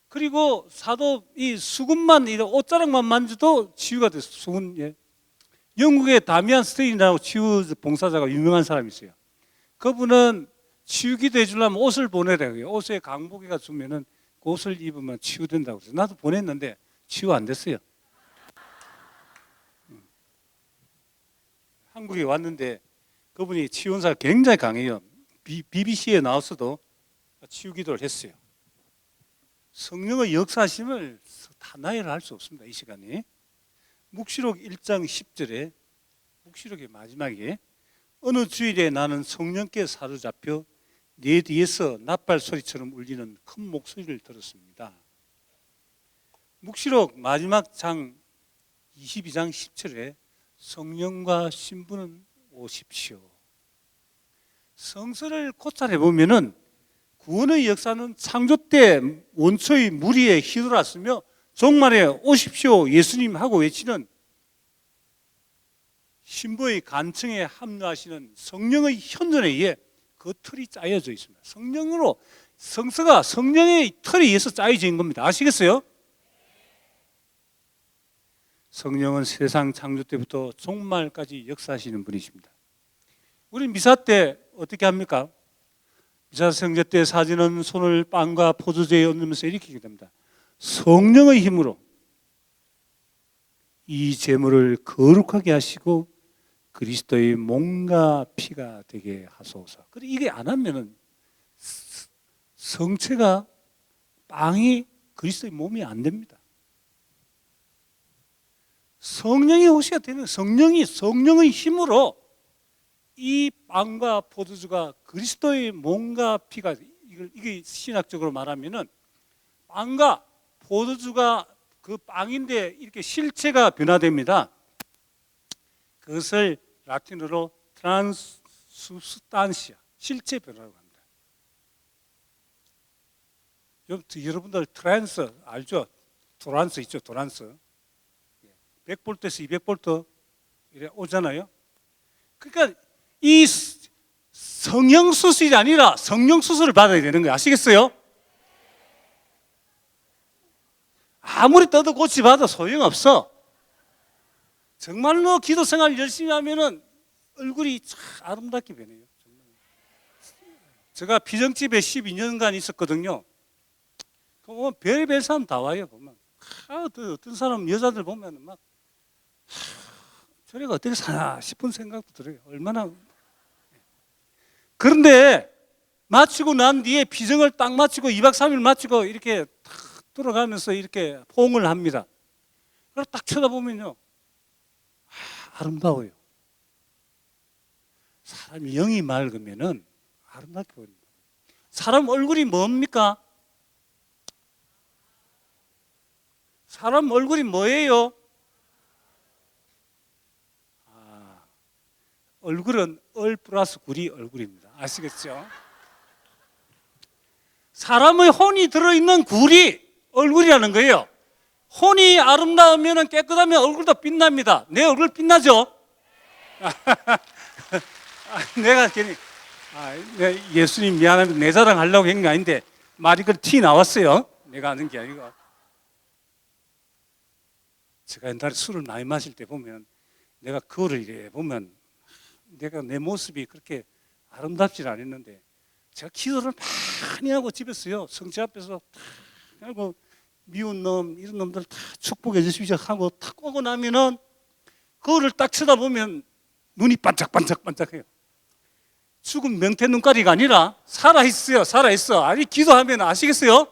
그리고 사도 이 수군만, 이 옷자락만 만져도 치유가 됐어. 수군. 예. 영국의 다미안 스테인이라고 치유 봉사자가 유명한 사람이 있어요. 그분은 치유기도 해주려면 옷을 보내라고요. 옷에 강복이가 주면은 그 옷을 입으면 치유된다고 그래서 나도 보냈는데 치유 안 됐어요. 한국에 왔는데 그분이 치유원사가 굉장히 강해요. BBC에 나왔어도 치유기도를 했어요. 성령의 역사심을 다 나열을 할 수 없습니다. 이 시간에. 묵시록 1장 10절에 묵시록의 마지막에 어느 주일에 나는 성령께 사로잡혀 내 뒤에서 나팔 소리처럼 울리는 큰 목소리를 들었습니다. 묵시록 마지막 장 22장 10절에 성령과 신부는 오십시오. 성서를 고찰해 보면은 구원의 역사는 창조 때 원초의 무리에 휘둘렀으며 종말에 오십시오 예수님 하고 외치는 신부의 간청에 합류하시는 성령의 현존에 의해 그 틀이 짜여져 있습니다. 성령으로, 성서가 성령의 틀에 의해서 짜여져 있는 겁니다. 아시겠어요? 성령은 세상 창조 때부터 종말까지 역사하시는 분이십니다. 우리 미사 때 어떻게 합니까? 미사 성제 때 사지는 손을 빵과 포도주에 얹으면서 이렇게 기도합니다. 성령의 힘으로 이 제물을 거룩하게 하시고 그리스도의 몸과 피가 되게 하소서. 그래 이게 안 하면은 성체가 빵이 그리스도의 몸이 안 됩니다. 성령이 오셔야 되는, 성령의 힘으로 이 빵과 포도주가 그리스도의 몸과 피가, 이게 신학적으로 말하면은 빵과 포도주가 그 빵인데 이렇게 실체가 변화됩니다. 그것을 라틴어로 트란스substantia, 실체 변화라고 합니다. 여러분들 트랜스 알죠? 도란스 있죠? 도란스. 100볼트에서 200볼트 이래 오잖아요. 그러니까 이 성형수술이 아니라 성령수술을 받아야 되는 거예요. 아시겠어요? 아무리 떠도 고치 받아 소용없어. 정말로 기도 생활 열심히 하면은 얼굴이 참 아름답게 변해요. 정말. 제가 피정집에 12년간 있었거든요. 그럼 별의별 사람 다 와요. 보면 어떤 사람 여자들 보면 막 저래가 어떻게 사나 싶은 생각도 들어요. 얼마나. 그런데 마치고 난 뒤에 피정을 딱 마치고 2박 3일 마치고 이렇게 탁 돌아가면서 이렇게 포옹을 합니다. 그걸 딱 쳐다보면요, 아름다워요. 사람이 영이 맑으면은 아름답게 보입니다. 사람 얼굴이 뭡니까? 사람 얼굴이 뭐예요? 얼굴은 얼 플러스 굴이 얼굴입니다. 아시겠죠? 사람의 혼이 들어있는 굴이 얼굴이라는 거예요. 혼이 아름다우면 깨끗하면 얼굴도 빛납니다. 내 얼굴 빛나죠? 내가 괜히 예수님 미안합니다. 내 자랑하려고 한 게 아닌데 말이 그 티 나왔어요. 내가 하는 게 아니고. 제가 옛날에 술을 많이 마실 때 보면 내가 그거를 이래 보면 내가 내 모습이 그렇게 아름답지 않았는데 제가 기도를 많이 하고 집에서요 성체 앞에서 하고 미운 놈 이런 놈들 다 축복해 주십시오 하고 탁 오고 나면은 그거를 딱 쳐다보면 눈이 반짝반짝반짝해요. 죽은 명태 눈가리가 아니라 살아있어요. 살아있어. 아니 기도하면 아시겠어요?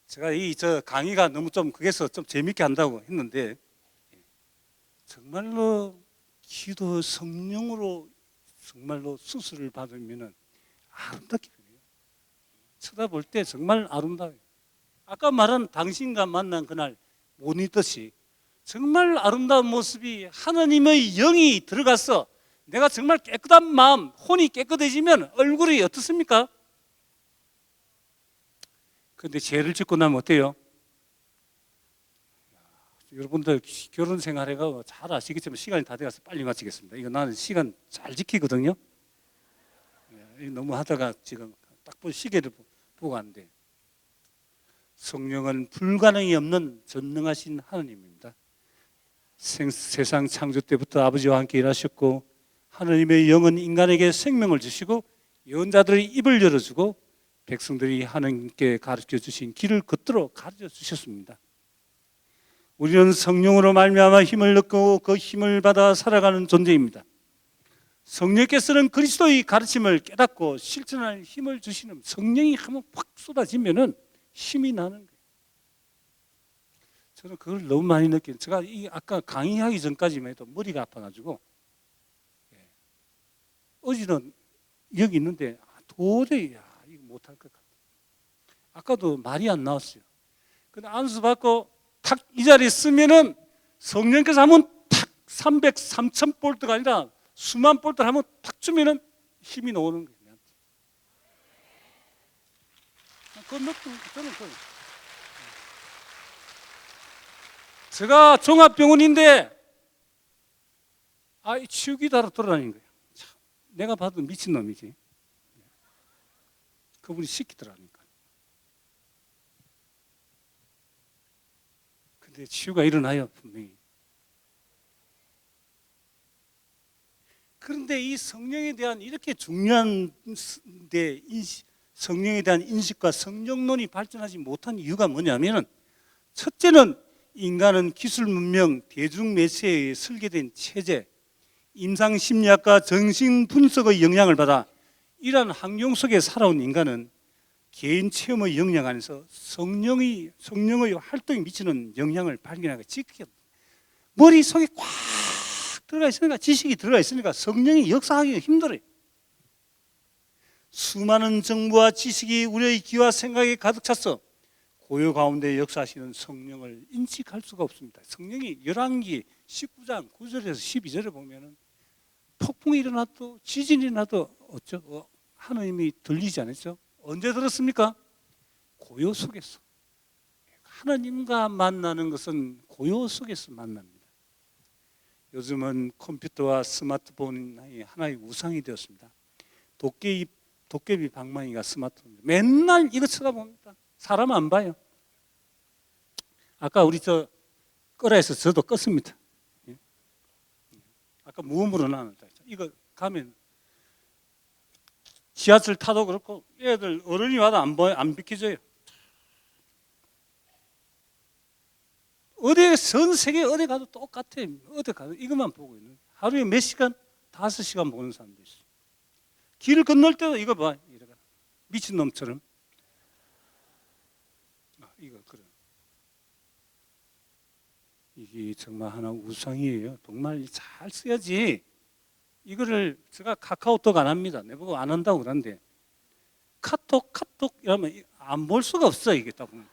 제가 저 강의가 너무 좀 그게서 좀 재밌게 한다고 했는데 정말로 기도 성령으로 정말로 수술을 받으면 아름답게 보여요. 쳐다볼 때 정말 아름다워요. 아까 말한 당신과 만난 그날 못 잊듯이 정말 아름다운 모습이 하나님의 영이 들어가서 내가 정말 깨끗한 마음, 혼이 깨끗해지면 얼굴이 어떻습니까? 그런데 죄를 짓고 나면 어때요? 여러분들 결혼 생활해가 잘 아시겠지만 시간이 다 돼가서 빨리 마치겠습니다. 이거 나는 시간 잘 지키거든요. 너무 하다가 지금 딱 본 시계를 보고 왔는데 성령은 불가능이 없는 전능하신 하나님입니다. 세상 창조 때부터 아버지와 함께 일하셨고 하나님의 영은 인간에게 생명을 주시고 예언자들의 입을 열어주고 백성들이 하나님께 가르쳐 주신 길을 걷도록 가르쳐 주셨습니다. 우리는 성령으로 말미암아 힘을 얻고 그 힘을 받아 살아가는 존재입니다. 성령께서는 그리스도의 가르침을 깨닫고 실천할 힘을 주시는 성령이 한번 확 쏟아지면은 힘이 나는 거예요. 저는 그걸 너무 많이 느껴요. 제가 아까 강의하기 전까지만 해도 머리가 아파가지고 어제는 여기 있는데 도저히 이거 못할 것 같아요. 아까도 말이 안 나왔어요. 근데 안수 받고 탁 이 자리에 쓰면은 성령께서 한번 탁 300, 3000 볼트가 아니라 수만 볼트를 한번 탁 주면은 힘이 나오는 거예요. 그 느낌 저는 그. 제가 종합병원인데 치유기다로 돌아다니는 거예요. 참, 내가 봐도 미친놈이지. 그분이 시키더라니까. 근데 치유가 일어나요, 분명히. 그런데 이 성령에 대한 이렇게 중요한 성령에 대한 인식과 성령론이 발전하지 못한 이유가 뭐냐면은 첫째는 인간은 기술 문명, 대중 매체에 설계된 체제, 임상 심리학과 정신 분석의 영향을 받아 이러한 환경 속에 살아온 인간은 개인 체험의 영향 안에서 성령의 활동에 미치는 영향을 발견하고 지키게 머릿속에 꽉 들어가 있으니까 지식이 들어가 있으니까 성령이 역사하기가 힘들어요. 수많은 정보와 지식이 우리의 귀와 생각에 가득 찼어 고요 가운데 역사하시는 성령을 인식할 수가 없습니다. 성령이 열왕기 19장 9절에서 12절에 보면은 폭풍이 일어나도 지진이 나도 하나님이 들리지 않았죠? 언제 들었습니까? 고요 속에서. 하나님과 만나는 것은 고요 속에서 만납니다. 요즘은 컴퓨터와 스마트폰이 하나의 우상이 되었습니다. 도깨비 방망이가 스마트폰. 맨날 이거 쳐다봅니다. 사람 안 봐요. 아까 우리 끄라 해서 저도 껐습니다. 아까 무음으로 나눴다. 이거 가면 지하철 타도 그렇고 애들 어른이 와도 안 비켜줘요. 어디 전 세계 어디 가도 똑같아. 어디 가도 이것만 보고 있는. 하루에 몇 시간? 5시간 보는 사람도 있어. 길을 건널 때도 이거 봐. 이래가 미친 놈처럼. 이거 그래. 이게 정말 하나 우상이에요. 정말 잘 써야지. 이거를 제가 카카오톡 안 합니다. 내보고 안 한다고 그러는데 카톡 이러면 안 볼 수가 없어. 이게 딱 보면.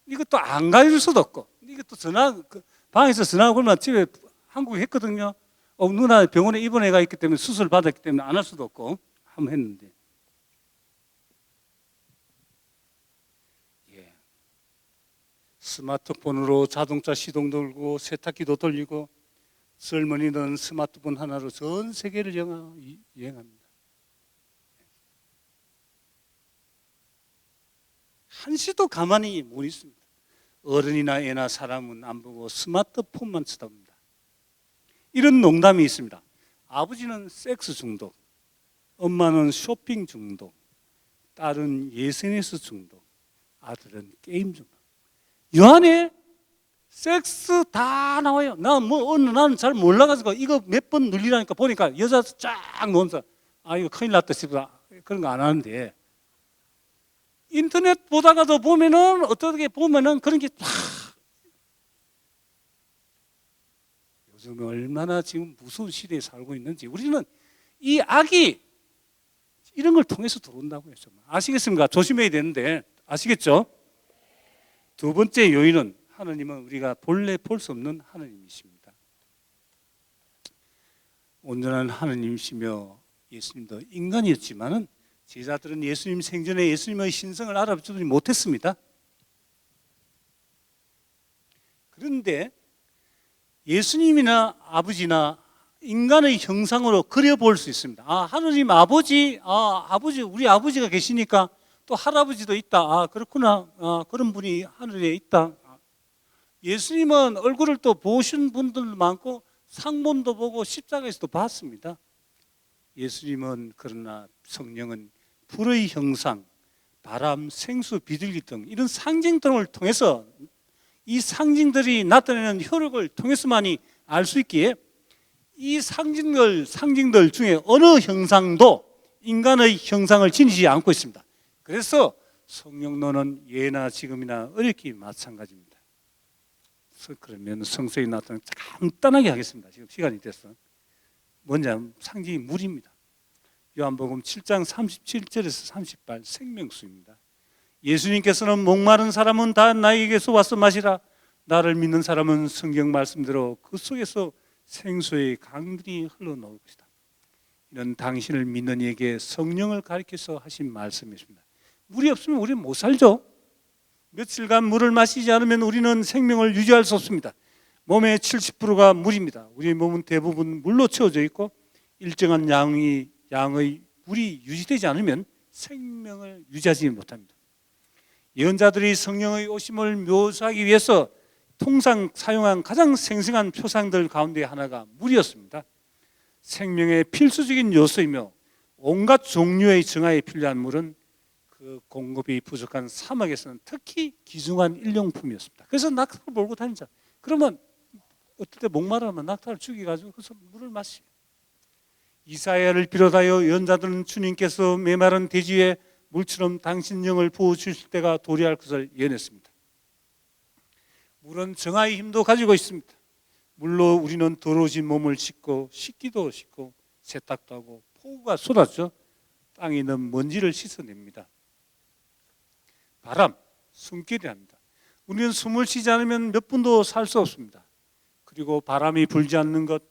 이것도 안 가질 수도 없고, 이것도 방에서 전화 걸면 집에 한국에 했거든요. 누나 병원에 입원해가 있기 때문에 수술 받았기 때문에 안 할 수도 없고 한번 했는데, 예. 스마트폰으로 자동차 시동 돌고 세탁기도 돌리고 젊은이는 스마트폰 하나로 전 세계를 여행합니다. 한시도 가만히 못 있습니다. 어른이나 애나 사람은 안 보고 스마트폰만 쳐다봅니다. 이런 농담이 있습니다. 아버지는 섹스 중독, 엄마는 쇼핑 중독, 딸은 SNS 중독, 아들은 게임 중독. 이 안에 섹스 다 나와요. 나는 잘 몰라가지고 이거 몇 번 눌리라니까 보니까 여자 쫙 놓으면서 이거 큰일 났다 싶어. 그런 거 안 하는데, 인터넷 보다가도 보면은 어떻게 보면은 그런 게 쫙. 요즘 얼마나 지금 무서운 시대에 살고 있는지. 우리는 이 악이 이런 걸 통해서 들어온다고요. 정말. 아시겠습니까? 조심해야 되는데, 아시겠죠? 두 번째 요인은 하나님은 우리가 본래 볼 수 없는 하나님이십니다. 온전한 하나님이시며 예수님도 인간이었지만은 제자들은 예수님 생전에 예수님의 신성을 알아보지 못했습니다. 그런데 예수님이나 아버지나 인간의 형상으로 그려볼 수 있습니다. 하느님 아버지, 우리 아버지가 계시니까 또 할아버지도 있다. 그렇구나. 그런 분이 하늘에 있다. 예수님은 얼굴을 또 보신 분들도 많고 상본도 보고 십자가에서도 봤습니다. 예수님은 그러나 성령은 불의 형상, 바람, 생수, 비둘기 등 이런 상징 등을 통해서 이 상징들이 나타내는 효력을 통해서만이 알 수 있기에 이 상징들 중에 어느 형상도 인간의 형상을 지니지 않고 있습니다. 그래서 성령론은 예나 지금이나 어렵기 마찬가지입니다. 그러면 성서에 나타나는 간단하게 하겠습니다. 지금 시간이 됐어. 뭐냐, 상징이 물입니다. 요한복음 7장 37절에서 38 생명수입니다. 예수님께서는 목마른 사람은 다 나에게서 와서 마시라. 나를 믿는 사람은 성경 말씀대로 그 속에서 생수의 강들이 흘러나올 것이다. 이런 당신을 믿는 이에게 성령을 가리켜서 하신 말씀이십니다. 물이 없으면 우리는 못 살죠. 며칠간 물을 마시지 않으면 우리는 생명을 유지할 수 없습니다. 몸의 70%가 물입니다. 우리 몸은 대부분 물로 채워져 있고 일정한 양의 물이 유지되지 않으면 생명을 유지하지 못합니다. 예언자들이 성령의 오심을 묘사하기 위해서 통상 사용한 가장 생생한 표상들 가운데 하나가 물이었습니다. 생명의 필수적인 요소이며 온갖 종류의 정화에 필요한 물은 그 공급이 부족한 사막에서는 특히 귀중한 일용품이었습니다. 그래서 낙타를 몰고 다니자. 그러면 어떨 때 목마르면 낙타를 죽여가지고 그래서 물을 마시죠. 이사야를 비롯하여 예언자들은 주님께서 메마른 대지 위에 물처럼 당신 영을 부어주실 때가 도래할 것을 예언했습니다. 물은 정화의 힘도 가지고 있습니다. 물로 우리는 더러워진 몸을 씻기도 씻고 세탁도 하고 폭우가 쏟았죠. 땅에 있는 먼지를 씻어냅니다. 바람, 숨결이랍니다. 우리는 숨을 쉬지 않으면 몇 분도 살 수 없습니다. 그리고 바람이 불지 않는 것,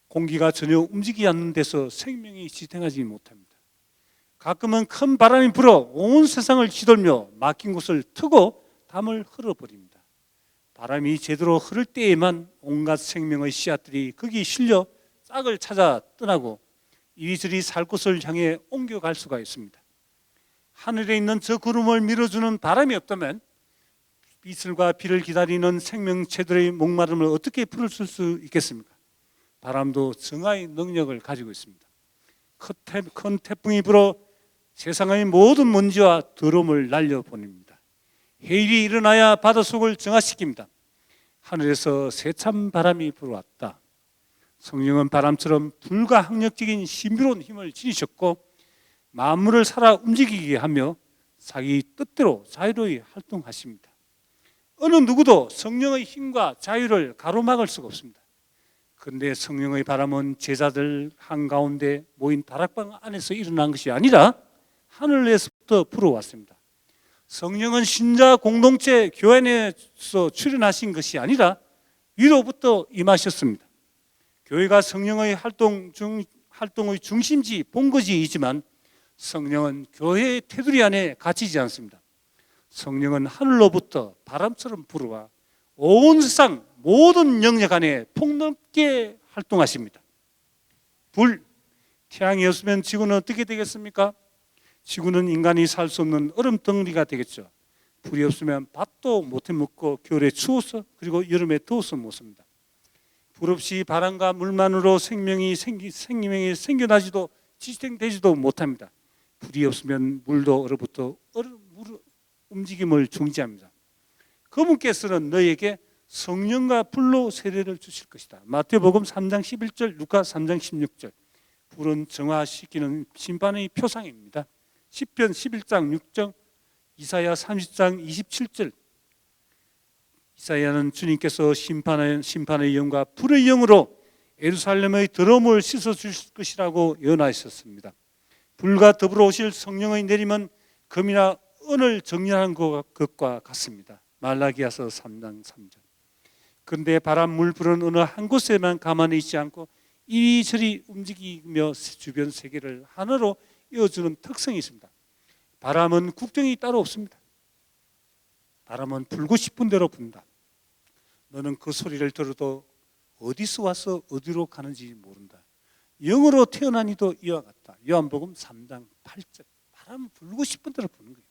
공기가 전혀 움직이지 않는 데서 생명이 지탱하지 못합니다. 가끔은 큰 바람이 불어 온 세상을 휘돌며 막힌 곳을 트고 담을 흘러버립니다. 바람이 제대로 흐를 때에만 온갖 생명의 씨앗들이 거기 실려 싹을 찾아 떠나고 이리저리 살 곳을 향해 옮겨갈 수가 있습니다. 하늘에 있는 저 구름을 밀어주는 바람이 없다면 이슬과 비를 기다리는 생명체들의 목마름을 어떻게 풀어줄 수 있겠습니까? 바람도 정화의 능력을 가지고 있습니다. 큰 태풍이 불어 세상의 모든 먼지와 더러움을 날려보냅니다. 해일이 일어나야 바닷속을 정화시킵니다. 하늘에서 세찬 바람이 불어왔다. 성령은 바람처럼 불가항력적인 신비로운 힘을 지니셨고 만물을 살아 움직이게 하며 자기 뜻대로 자유로이 활동하십니다. 어느 누구도 성령의 힘과 자유를 가로막을 수가 없습니다. 그런데 성령의 바람은 제자들 한가운데 모인 다락방 안에서 일어난 것이 아니라 하늘에서부터 불어왔습니다. 성령은 신자 공동체 교회 안에서 출현하신 것이 아니라 위로부터 임하셨습니다. 교회가 성령의 활동의 중심지 본거지이지만 성령은 교회의 테두리 안에 갇히지 않습니다. 성령은 하늘로부터 바람처럼 불어와 온 세상 모든 영역 안에 폭넓게 활동하십니다. 불, 태양이 없으면 지구는 어떻게 되겠습니까? 지구는 인간이 살 수 없는 얼음덩어리가 되겠죠. 불이 없으면 밥도 못 해먹고 겨울에 추워서 그리고 여름에 더워서 못 삽니다. 불 없이 바람과 물만으로 생명이 생겨나지도 지탱되지도 못합니다. 불이 없으면 물도 얼어붙어 움직임을 중지합니다. 그분께서는 너에게 성령과 불로 세례를 주실 것이다. 마태복음 3장 11절, 루카 3장 16절. 불은 정화시키는 심판의 표상입니다. 시편 11장 6절, 이사야 30장 27절. 이사야는 주님께서 심판의 영과 불의 영으로 예루살렘의 더러움을 씻어 주실 것이라고 예언하셨습니다. 불과 더불어 오실 성령의 내림은 금이나 은을 정렬한 것과 같습니다. 말라기야서 3장 3절. 그런데 바람, 물, 불은 어느 한 곳에만 가만히 있지 않고 이리저리 움직이며 주변 세계를 하나로 이어주는 특성이 있습니다. 바람은 국경이 따로 없습니다. 바람은 불고 싶은 대로 분다. 너는 그 소리를 들어도 어디서 와서 어디로 가는지 모른다. 영으로 태어난 이도 이와 같다. 요한복음 3장 8절. 바람은 불고 싶은 대로 부는 거예요.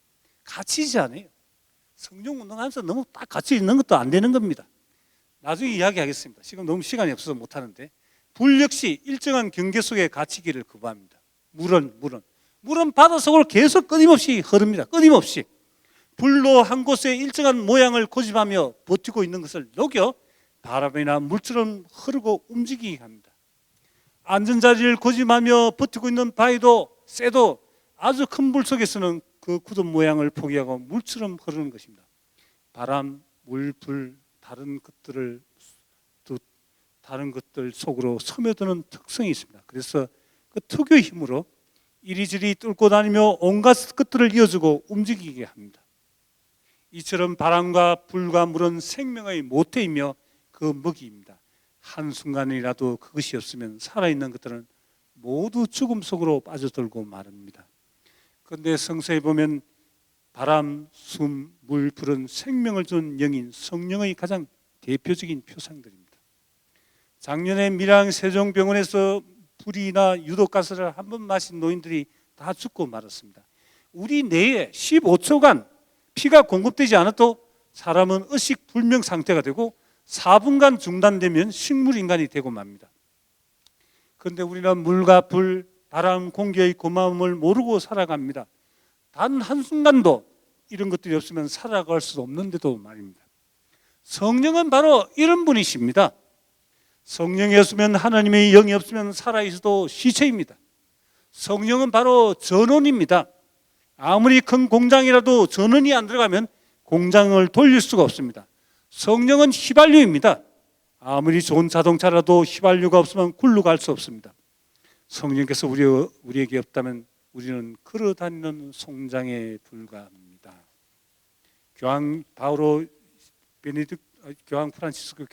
갇히지 않아요. 성령 운동하면서 너무 딱 갇혀 있는 것도 안 되는 겁니다. 나중에 이야기하겠습니다. 지금 너무 시간이 없어서 못하는데 불 역시 일정한 경계 속에 갇히기를 거부합니다. 물은 바닷속으로 계속 끊임없이 흐릅니다. 끊임없이. 불로 한 곳에 일정한 모양을 고집하며 버티고 있는 것을 녹여 바람이나 물처럼 흐르고 움직이게 합니다. 안전자리를 고집하며 버티고 있는 바위도 쇠도 아주 큰 불 속에서는 그 굳은 모양을 포기하고 물처럼 흐르는 것입니다. 바람, 물, 불, 다른 것들 속으로 스며드는 특성이 있습니다. 그래서 그 특유의 힘으로 이리저리 뚫고 다니며 온갖 것들을 이어주고 움직이게 합니다. 이처럼 바람과 불과 물은 생명의 모태이며 그 먹이입니다. 한순간이라도 그것이 없으면 살아있는 것들은 모두 죽음 속으로 빠져들고 마릅니다. 그런데 성서에 보면 바람, 숨, 물, 불은 생명을 준 영인 성령의 가장 대표적인 표상들입니다. 작년에 밀양 세종병원에서 불이나 유독가스를 한 번 마신 노인들이 다 죽고 말았습니다. 우리 뇌에 15초간 피가 공급되지 않아도 사람은 의식 불명 상태가 되고 4분간 중단되면 식물인간이 되고 맙니다. 그런데 우리는 물과 불, 바람, 공기의 고마움을 모르고 살아갑니다. 단 한순간도 이런 것들이 없으면 살아갈 수 없는데도 말입니다. 성령은 바로 이런 분이십니다. 성령이 없으면, 하나님의 영이 없으면 살아있어도 시체입니다. 성령은 바로 전원입니다. 아무리 큰 공장이라도 전원이 안 들어가면 공장을 돌릴 수가 없습니다. 성령은 휘발유입니다. 아무리 좋은 자동차라도 휘발유가 없으면 굴러갈 수 없습니다. 성령께서 우리에게 없다면 우리는 걸어다니는 송장에 불과합니다. 교황 바오로 교황 프란치스코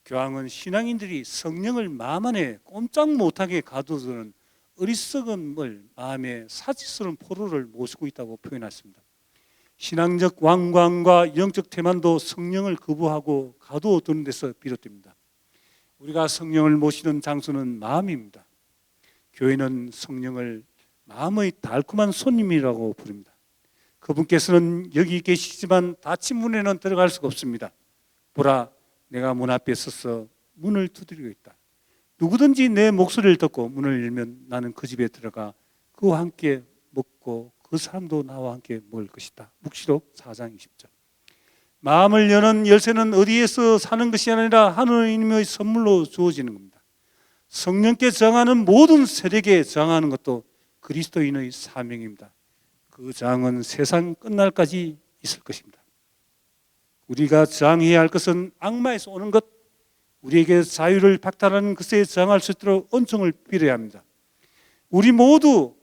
교황은 신앙인들이 성령을 마음 안에 꼼짝 못하게 가두는 어리석음을 마음에 사치스러운 포로를 모시고 있다고 표현했습니다. 신앙적 완광과 영적 태만도 성령을 거부하고 가두어두는 데서 비롯됩니다. 우리가 성령을 모시는 장소는 마음입니다. 교회는 성령을 마음의 달콤한 손님이라고 부릅니다. 그분께서는 여기 계시지만 닫힌 문에는 들어갈 수가 없습니다. 보라, 내가 문 앞에 서서 문을 두드리고 있다. 누구든지 내 목소리를 듣고 문을 열면 나는 그 집에 들어가 그와 함께 먹고 그 사람도 나와 함께 먹을 것이다. 묵시록 4장 20절. 마음을 여는 열쇠는 어디에서 사는 것이 아니라 하느님의 선물로 주어지는 겁니다. 성령께 저항하는 모든 세력에 저항하는 것도 그리스도인의 사명입니다. 그 저항은 세상 끝날까지 있을 것입니다. 우리가 저항해야 할 것은 악마에서 오는 것, 우리에게 자유를 박탈하는 것에 저항할 수 있도록 은총을 빌어야 합니다. 우리 모두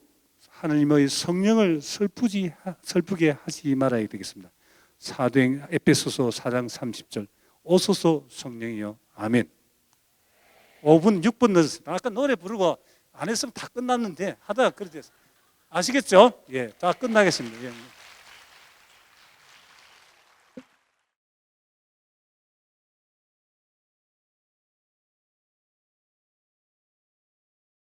하나님의 성령을 슬프게 하지 말아야 되겠습니다. 사도행 에베소서 4장 30절 오소서 성령이여 아멘. 5분 6분 늦었습니다. 아까 노래 부르고 안 했으면 다 끝났는데 하다가 그렇게 됐어요. 아시겠죠? 예, 다 끝나겠습니다. 예.